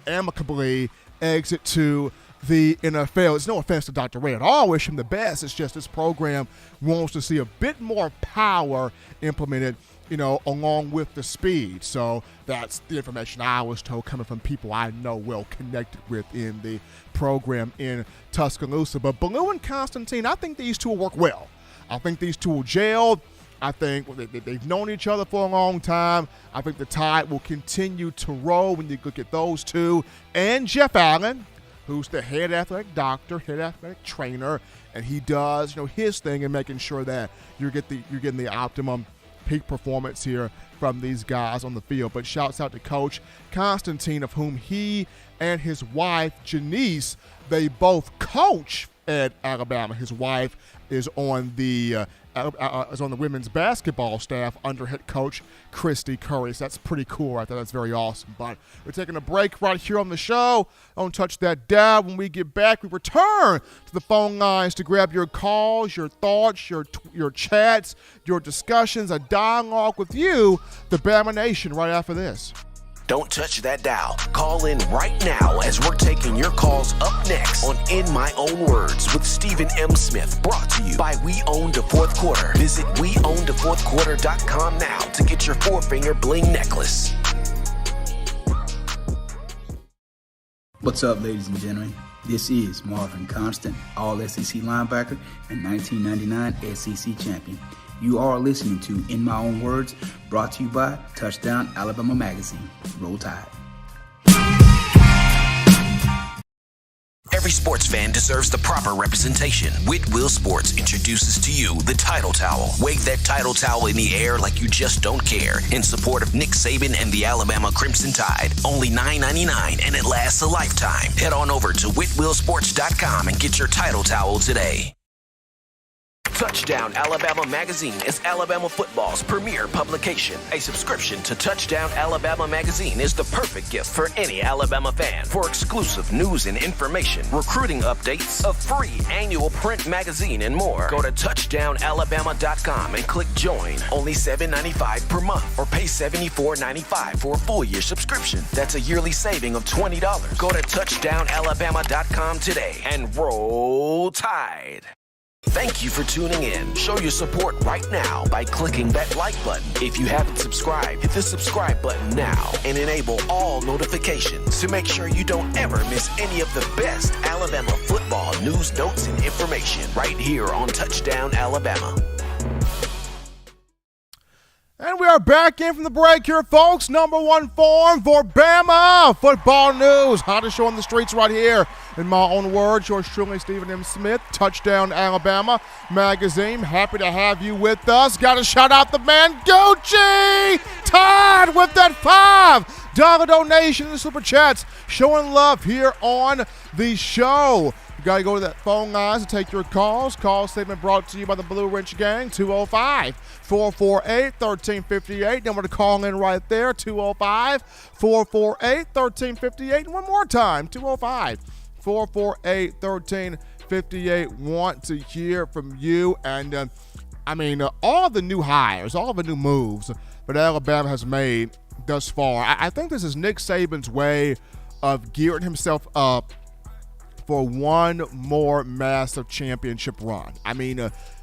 amicably exit to the NFL. It's no offense to Dr. Ray at all. I wish him the best. It's just this program wants to see a bit more power implemented, along with the speed. So that's the information I was told coming from people I know well connected with in the program in Tuscaloosa. But Baloo and Constantine, I think these two will work well. I think these two will gel. I think they've known each other for a long time. I think the tide will continue to roll when you look at those two. And Jeff Allen, who's the head athletic doctor, head athletic trainer, and he does, his thing in making sure that you're getting the optimum peak performance here from these guys on the field. But shouts out to Coach Constantine, of whom he and his wife, Janice, they both coach at Alabama. His wife is on the women's basketball staff under head coach Christy Curry. So that's pretty cool right there. That's very awesome. But we're taking a break right here on the show. Don't touch that dial. When we get back, we return to the phone lines to grab your calls, your thoughts, your chats, your discussions, a dialogue with you, the Bama Nation, right after this. Don't touch that dial. Call in right now as we're taking your calls up next on In My Own Words with Stephen M. Smith, brought to you by We Own the Fourth Quarter. Visit WeOwnTheFourthQuarter.com now to get your four-finger bling necklace. What's up, ladies and gentlemen? This is Marvin Constant, All-SEC linebacker and 1999 SEC champion. You are listening to In My Own Words, brought to you by Touchdown Alabama Magazine. Roll Tide. Every sports fan deserves the proper representation. Whitwell Sports introduces to you the Title Towel. Wave that Title Towel in the air like you just don't care in support of Nick Saban and the Alabama Crimson Tide. Only $9.99 and it lasts a lifetime. Head on over to WhitwellSports.com and get your Title Towel today. Touchdown Alabama Magazine is Alabama football's premier publication. A subscription to Touchdown Alabama Magazine is the perfect gift for any Alabama fan. For exclusive news and information, recruiting updates, a free annual print magazine, and more, go to touchdownalabama.com and click join. Only $7.95 per month, or pay $74.95 for a full year subscription. That's a yearly saving of $20. Go to touchdownalabama.com today and roll Tide. Thank you for tuning in. Show your support right now by clicking that like button. If you haven't subscribed, hit the subscribe button now and enable all notifications to make sure you don't ever miss any of the best Alabama football news, notes, and information right here on Touchdown Alabama. And we are back in from the break here, folks. Number one form for Bama football news. Hottest show on the streets right here. In my own words, yours truly, Stephen M. Smith, Touchdown Alabama Magazine. Happy to have you with us. Got to shout out the man, Gucci, Todd, with that $5 donation in the Super Chats. Showing love here on the show. You got to go to that phone lines to take your calls. Call statement brought to you by the Blue Wrench Gang, 205-448-1358. Number to call in right there, 205-448-1358. And one more time, 205-448-1358. Want to hear from you. And, all the new hires, all the new moves that Alabama has made thus far, I think this is Nick Saban's way of gearing himself up for one more massive championship run.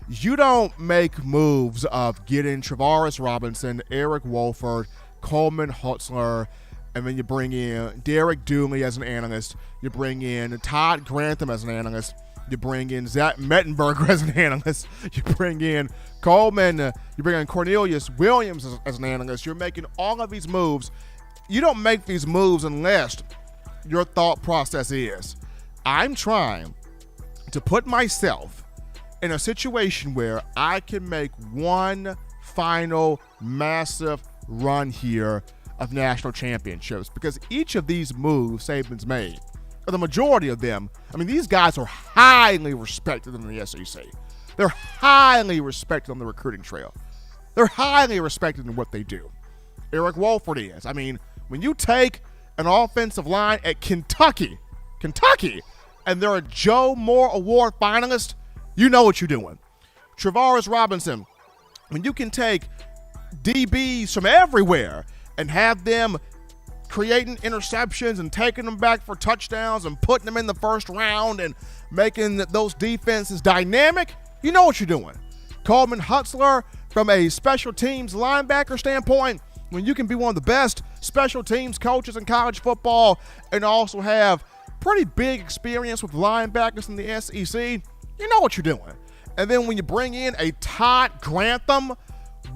You don't make moves of getting Travaris Robinson, Eric Wolford, Coleman Hutzler, and then you bring in Derek Dooley as an analyst. You bring in Todd Grantham as an analyst. You bring in Zach Mettenberger as an analyst. You bring in Coleman. You bring in Cornelius Williams as an analyst. You're making all of these moves. You don't make these moves unless your thought process is, I'm trying to put myself in a situation where I can make one final massive run here of national championships, because each of these moves Saban's made, or the majority of them, these guys are highly respected in the SEC. They're highly respected on the recruiting trail. They're highly respected in what they do. Eric Wolford is. When you take an offensive line at Kentucky, and they're a Joe Moore Award finalist, you know what you're doing. Travaris Robinson, when you can take DBs from everywhere and have them creating interceptions and taking them back for touchdowns and putting them in the first round and making those defenses dynamic, you know what you're doing. Coleman Hutzler, from a special teams linebacker standpoint, when you can be one of the best special teams coaches in college football and also have pretty big experience with linebackers in the SEC, you know what you're doing. And then when you bring in a Todd Grantham,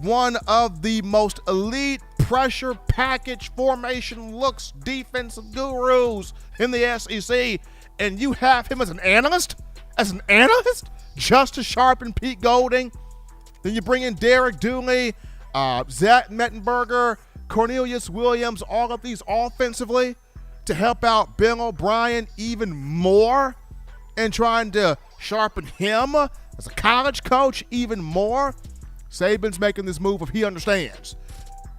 one of the most elite pressure package formation looks defensive gurus in the SEC, and you have him as an analyst, just to sharpen Pete Golding. Then you bring in Derek Dooley, Zach Mettenberger, Cornelius Williams, all of these offensively to help out Bill O'Brien even more and trying to sharpen him as a college coach even more. Saban's making this move if he understands.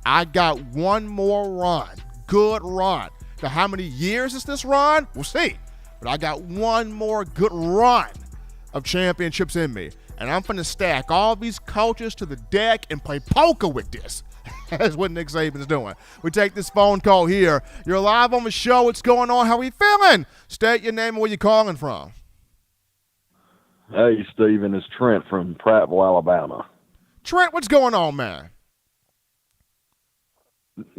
I got one more run, good run. Now, how many years is this run? We'll see. But I got one more good run of championships in me. And I'm finna stack all these coaches to the deck and play poker with this. That's what Nick Saban's doing. We take this phone call here. You're live on the show. What's going on? How are you feeling? State your name and where you calling from. Hey, Steven. It's Trent from Prattville, Alabama. Trent, what's going on, man?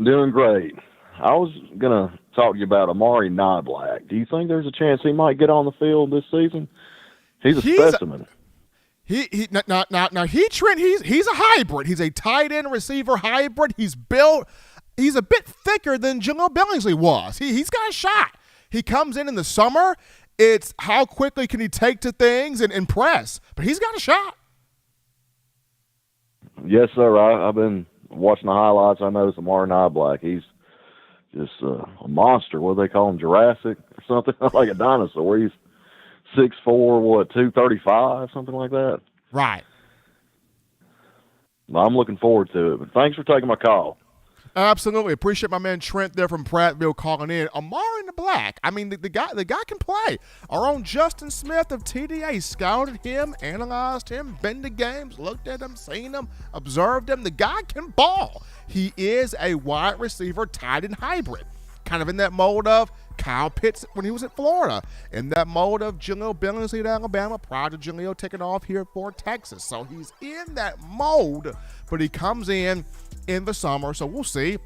Doing great. I was going to talk to you about Amari Niblack. Do you think there's a chance he might get on the field this season? He's a specimen. Trent, he's a hybrid. He's a tight end receiver hybrid. He's a bit thicker than Jaleel Billingsley was. He's got a shot. He comes in the summer. It's how quickly can he take to things and impress. But he's got a shot. Yes, sir. I've been watching the highlights. I noticed Amari Niblack. He's just a monster. What do they call him, Jurassic or something? Like a dinosaur. He's 6'4", 235, something like that. Right. Well, I'm looking forward to it. But thanks for taking my call. Absolutely. Appreciate my man Trent there from Prattville calling in. Amari Niblack. I mean, the guy can play. Our own Justin Smith of TDA scouted him, analyzed him, been to games, looked at him, seen him, observed him. The guy can ball. He is a wide receiver tight end hybrid. Kind of in that mold of Kyle Pitts when he was at Florida, in that mode of Jaleel Billingsley at Alabama, prior to Jaleel taking off here for Texas. So he's in that mode, but he comes in the summer, so we'll see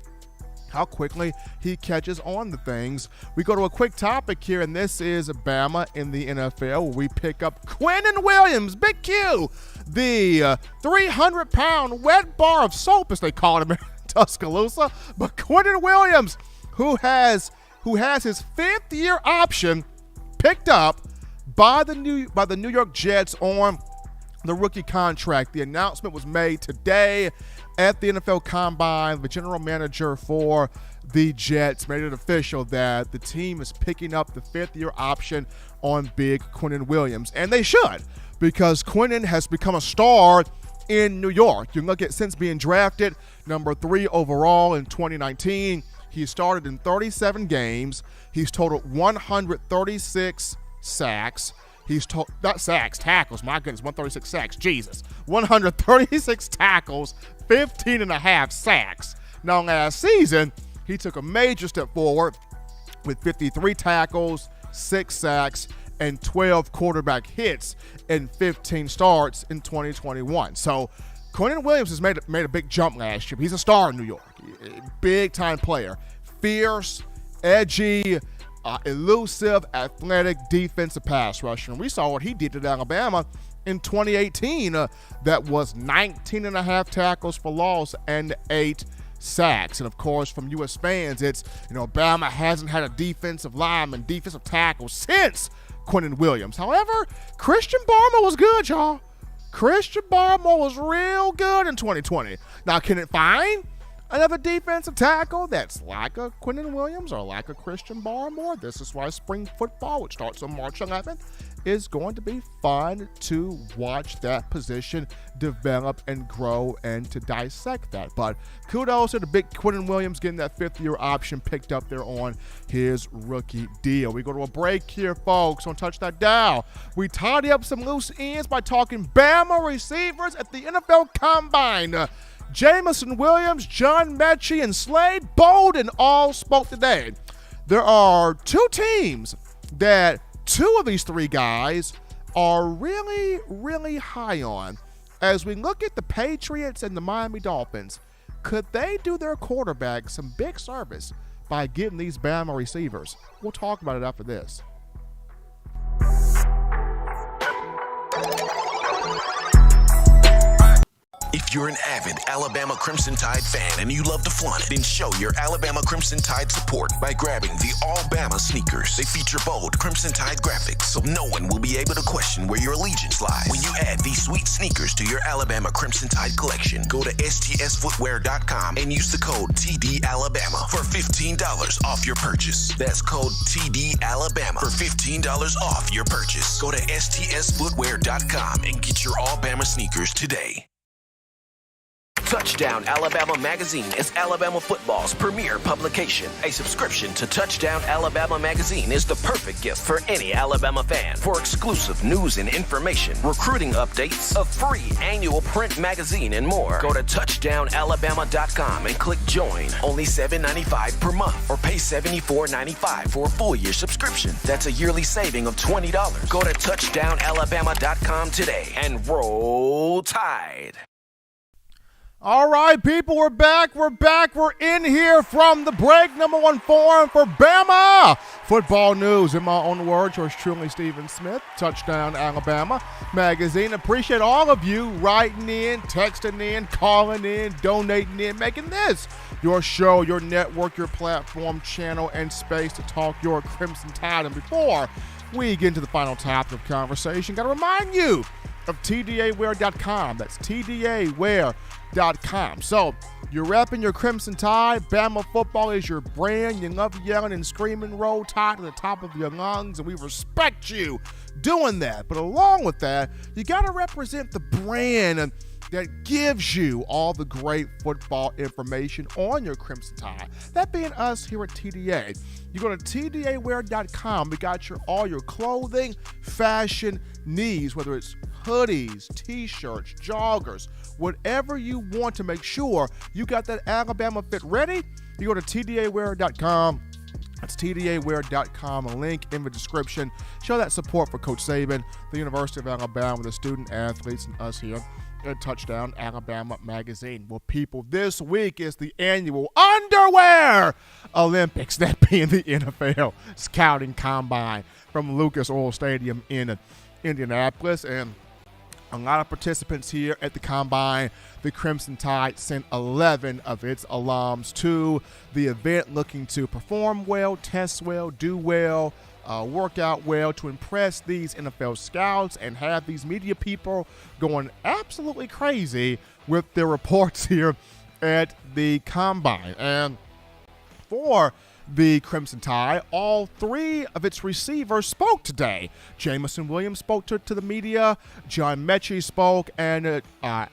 how quickly he catches on to things. We go to a quick topic here, and this is Bama in the NFL. We pick up Conan Williams, Big Q, the 300-pound wet bar of soap, as they call him in Tuscaloosa. But Conan Williams, who has his fifth-year option picked up by the New York Jets on the rookie contract. The announcement was made today at the NFL Combine. The general manager for the Jets made it official that the team is picking up the fifth-year option on Big Conan Williams. And they should, because Conan has become a star in New York. You can look at since being drafted number 3 overall in 2019. He started in 37 games. He's totaled 136 sacks. Not sacks, tackles. My goodness, 136 sacks. Jesus. 136 tackles, 15 and a half sacks. Now, last season, he took a major step forward with 53 tackles, 6 sacks, and 12 quarterback hits in 15 starts in 2021. So, Conan Williams has made a big jump last year. He's a star in New York. Big-time player. Fierce, edgy, elusive, athletic defensive pass rusher. And we saw what he did at Alabama in 2018. That was 19 and a half tackles for loss and 8 sacks. And, of course, from U.S. fans, it's, Bama hasn't had a defensive lineman, defensive tackle since Conan Williams. However, Christian Barmore was good, y'all. Christian Barmore was real good in 2020. Now, can it find another defensive tackle that's like a Conan Williams or like a Christian Barmore? This is why spring football, which starts on March 11th, is going to be fun to watch that position develop and grow and to dissect that. But kudos to the big Conan Williams getting that fifth-year option picked up there on his rookie deal. We go to a break here, folks. On Touch That Dial, we tidy up some loose ends by talking Bama receivers at the NFL Combine. Jamison Williams, John Metchi, and Slade Bolden all spoke today. There are 2 teams that 2 of these 3 guys are really, really high on. As we look at the Patriots and the Miami Dolphins, could they do their quarterback some big service by getting these Bama receivers? We'll talk about it after this. If If you're an avid Alabama Crimson Tide fan and you love to flaunt it, then show your Alabama Crimson Tide support by grabbing the All Bama sneakers. They feature bold Crimson Tide graphics, so no one will be able to question where your allegiance lies. When you add these sweet sneakers to your Alabama Crimson Tide collection, go to stsfootwear.com and use the code TDAlabama for $15 off your purchase. That's code TDAlabama for $15 off your purchase. Go to stsfootwear.com and get your All Bama sneakers today. Touchdown Alabama Magazine is Alabama football's premier publication. A subscription to Touchdown Alabama Magazine is the perfect gift for any Alabama fan. For exclusive news and information, recruiting updates, a free annual print magazine, and more, go to touchdownalabama.com and click join. Only $7.95 per month, or pay $74.95 for a full year subscription. That's a yearly saving of $20. Go to touchdownalabama.com today and roll Tide. All right, people, we're back. We're in here from the break. Number one forum for Bama football news. In my own words, yours truly, Stephen Smith, Touchdown Alabama Magazine. Appreciate all of you writing in, texting in, calling in, donating in, making this your show, your network, your platform, channel, and space to talk your Crimson Tide. And before we get into the final chapter of conversation, got to remind you of TDAwear.com. That's TDAwear.com. So, you're repping your Crimson Tide. Bama football is your brand. You love yelling and screaming Roll Tide to the top of your lungs, and we respect you doing that. But along with that, you got to represent the brand that gives you all the great football information on your Crimson Tide. That being us here at TDA. You go to TDAwear.com. We got all your clothing, fashion needs, whether it's hoodies, t-shirts, joggers, whatever you want to make sure you got that Alabama fit ready. You go to TDAwear.com. That's TDAwear.com, a link in the description. Show that support for Coach Saban, the University of Alabama, the student athletes, and us here at Touchdown Alabama Magazine. Well, people, this week is the annual Underwear Olympics, that being the NFL Scouting Combine from Lucas Oil Stadium in Indianapolis. And a lot of participants here at the Combine. The Crimson Tide sent 11 of its alums to the event looking to perform well, test well, do well, work out well to impress these NFL scouts and have these media people going absolutely crazy with their reports here at the Combine. And for the Crimson Tide, all three of its receivers spoke today. Jamison Williams spoke to the media, John Metchi spoke, and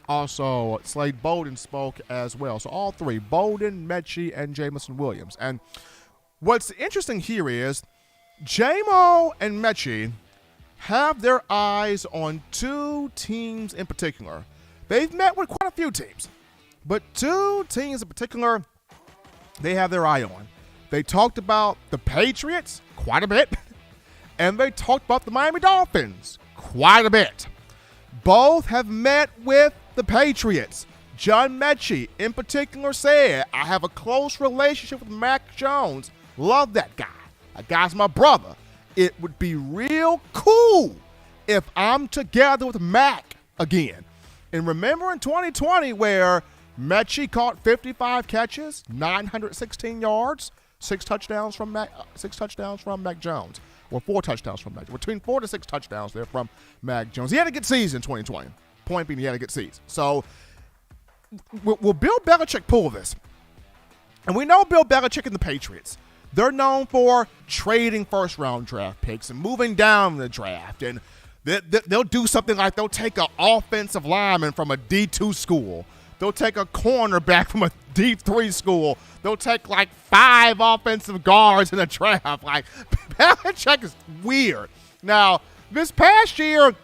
also Slade Bolden spoke as well. So all three, Bolden, Metchi, and Jamison Williams. And what's interesting here is J-Mo and Metchi have their eyes on two teams in particular. They've met with quite a few teams, but two teams in particular they have their eye on. They talked about the Patriots quite a bit, and they talked about the Miami Dolphins quite a bit. Both have met with the Patriots. John Metchi, in particular, said, I have a close relationship with Mac Jones. Love that guy. That guy's my brother. It would be real cool if I'm together with Mac again. And remember in 2020 where Metchi caught 55 catches, 916 yards, 6 touchdowns from Mac Jones. Well, 4 touchdowns from Mac. Between 4 to 6 touchdowns there from Mac Jones. He had a good season in 2020. Point being, he had a good season. So, will Bill Belichick pull this? And we know Bill Belichick and the Patriots. They're known for trading first-round draft picks and moving down the draft. And they'll do something like they'll take an offensive lineman from a D2 school. They'll take a cornerback from a D3 school. They'll take like 5 offensive guards in a draft. Like, Belichick is weird. Now, this past year,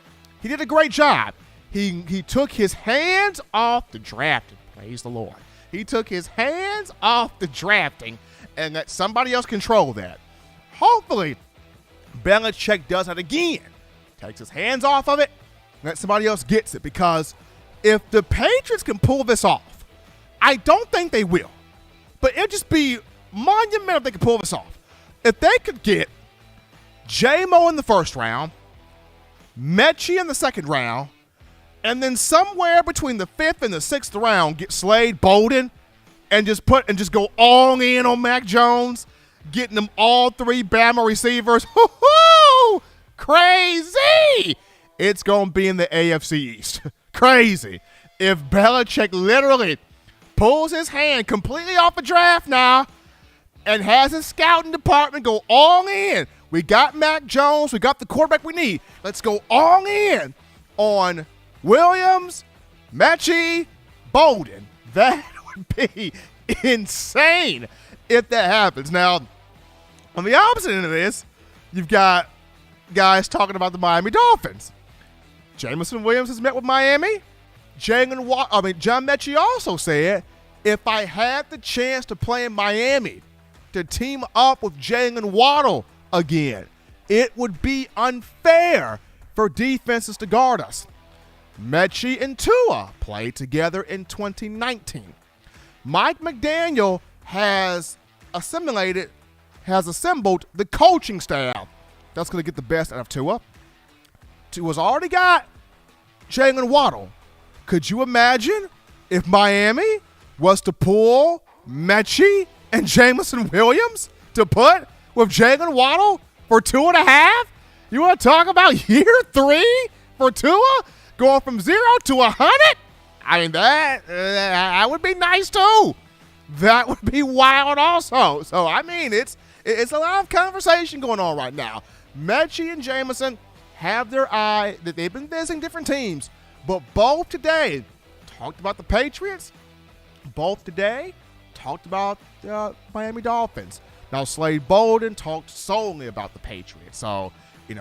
he did a great job. He took his hands off the drafting. Praise the Lord. He took his hands off the drafting and let somebody else control that. Hopefully, Belichick does that again. Takes his hands off of it, let somebody else gets it. Because if the Patriots can pull this off, I don't think they will, but it'd just be monumental if they could pull this off. If they could get J-Mo in the first round, Metchi in the second round, and then somewhere between the 5th and the 6th round, get Slade Bolden and just go all in on Mac Jones, getting them all 3 Bama receivers. Woo-hoo! Crazy! It's going to be in the AFC East. Crazy. If Belichick literally pulls his hand completely off the draft now and has his scouting department go all in. We got Mac Jones. We got the quarterback we need. Let's go all in on Williams, Metchi, Bolden. That would be insane if that happens. Now, on the opposite end of this, you've got guys talking about the Miami Dolphins. Jameson Williams has met with Miami. John Metchi also said, if I had the chance to play in Miami, to team up with Jalen Waddle again, it would be unfair for defenses to guard us. Metchi and Tua played together in 2019. Mike McDaniel has assembled the coaching staff that's going to get the best out of Tua. Tua's already got Jalen Waddle. Could you imagine if Miami was to pull Metchi and Jameson Williams to put with Jalen Waddle for 2.5? You want to talk about year 3 for Tua? Going from 0 to 100? I mean, that would be nice too. That would be wild also. So, I mean, it's a lot of conversation going on right now. Metchi and Jameson have their eye that they've been visiting different teams, but both today talked about the Patriots. Both today talked about the Miami Dolphins. Now, Slade Bolden talked solely about the Patriots. So,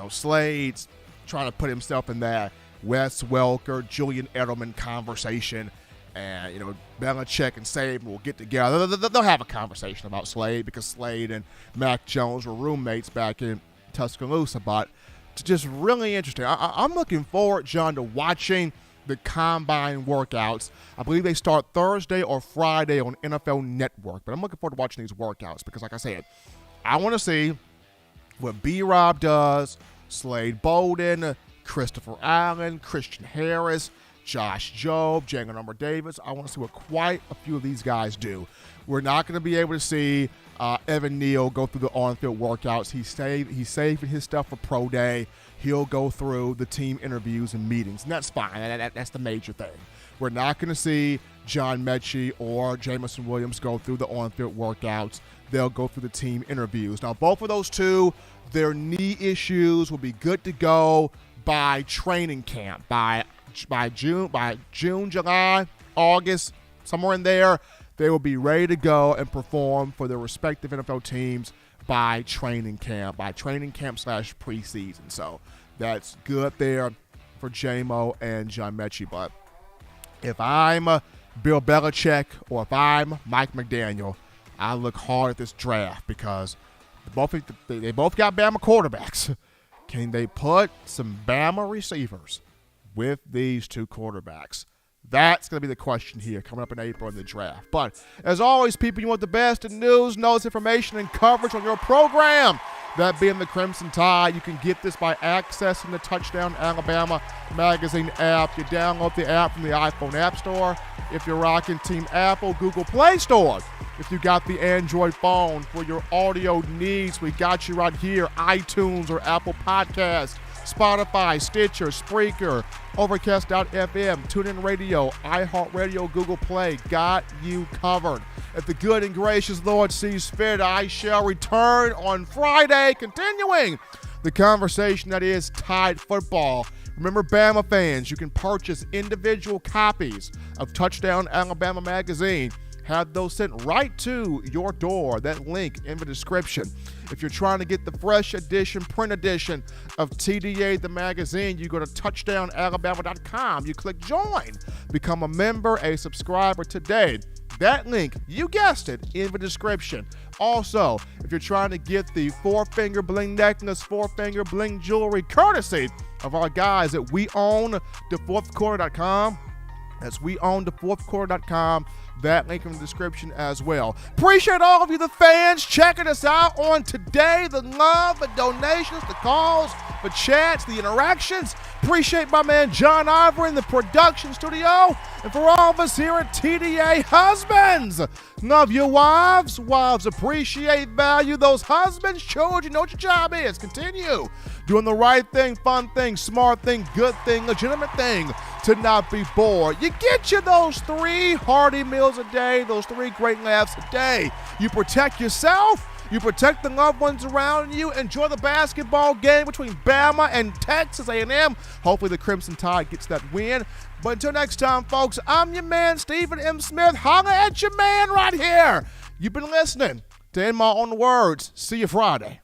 Slade's trying to put himself in that Wes Welker, Julian Edelman conversation. And, Belichick and Saban will get together. They'll have a conversation about Slade because Slade and Mac Jones were roommates back in Tuscaloosa. But it's just really interesting. I'm looking forward, John, to watching the combine workouts. I believe they start Thursday or Friday on NFL Network. But I'm looking forward to watching these workouts because, like I said, I want to see what B-Rob does, Slade Bolden, Christopher Allen, Christian Harris, Josh Jobe, Django Number Davis. I want to see what quite a few of these guys do. We're not going to be able to see Evan Neal go through the on-field workouts. He's saving his stuff for Pro Day. He'll go through the team interviews and meetings, and that's fine. That's the major thing. We're not going to see John Metchi or Jameson Williams go through the on-field workouts. They'll go through the team interviews. Now, both of those two, their knee issues will be good to go by training camp, by June, July, August, somewhere in there. They will be ready to go and perform for their respective NFL teams by training camp / preseason. So that's good there for J-Mo and John Metchi. But if I'm Bill Belichick or if I'm Mike McDaniel, I look hard at this draft because they both got Bama quarterbacks. Can they put some Bama receivers with these two quarterbacks? That's going to be the question here coming up in April in the draft. But as always, people, you want the best in news, notes, information, and coverage on your program. That being the Crimson Tide. You can get this by accessing the Touchdown Alabama magazine app. You download the app from the iPhone App Store. If you're rocking Team Apple, Google Play Store. If you got the Android phone for your audio needs, we got you right here. iTunes or Apple Podcasts, Spotify, Stitcher, Spreaker, Overcast.fm, TuneIn Radio, iHeartRadio, Google Play. Got you covered. If the good and gracious Lord sees fit, I shall return on Friday, continuing the conversation that is Tide football. Remember, Bama fans, you can purchase individual copies of Touchdown Alabama magazine. Have those sent right to your door. That link in the description. If you're trying to get the fresh edition, print edition of TDA, the magazine, you go to touchdownalabama.com. You click join. Become a member, a subscriber today. That link, you guessed it, in the description. Also, if you're trying to get the 4-finger bling necklace, 4-finger bling jewelry, courtesy of our guys at WeOwnTheFourthQuarter.com, That's weownthefourthquarter.com. That link in the description as well. Appreciate all of you, the fans, checking us out on today. The love, the donations, the calls, the chats, the interactions. Appreciate my man John Ivory in the production studio. And for all of us here at TDA, husbands, love your wives. Wives appreciate, value those husbands. Children, know what your job is. Continue doing the right thing, fun thing, smart thing, good thing, legitimate thing to not be bored. You get you those 3 hearty meals a day, those 3 great laughs a day. You protect yourself. You protect the loved ones around you. Enjoy the basketball game between Bama and Texas A&M. Hopefully the Crimson Tide gets that win. But until next time, folks, I'm your man, Stephen M. Smith. Holla at your man right here. You've been listening to In My Own Words. See you Friday.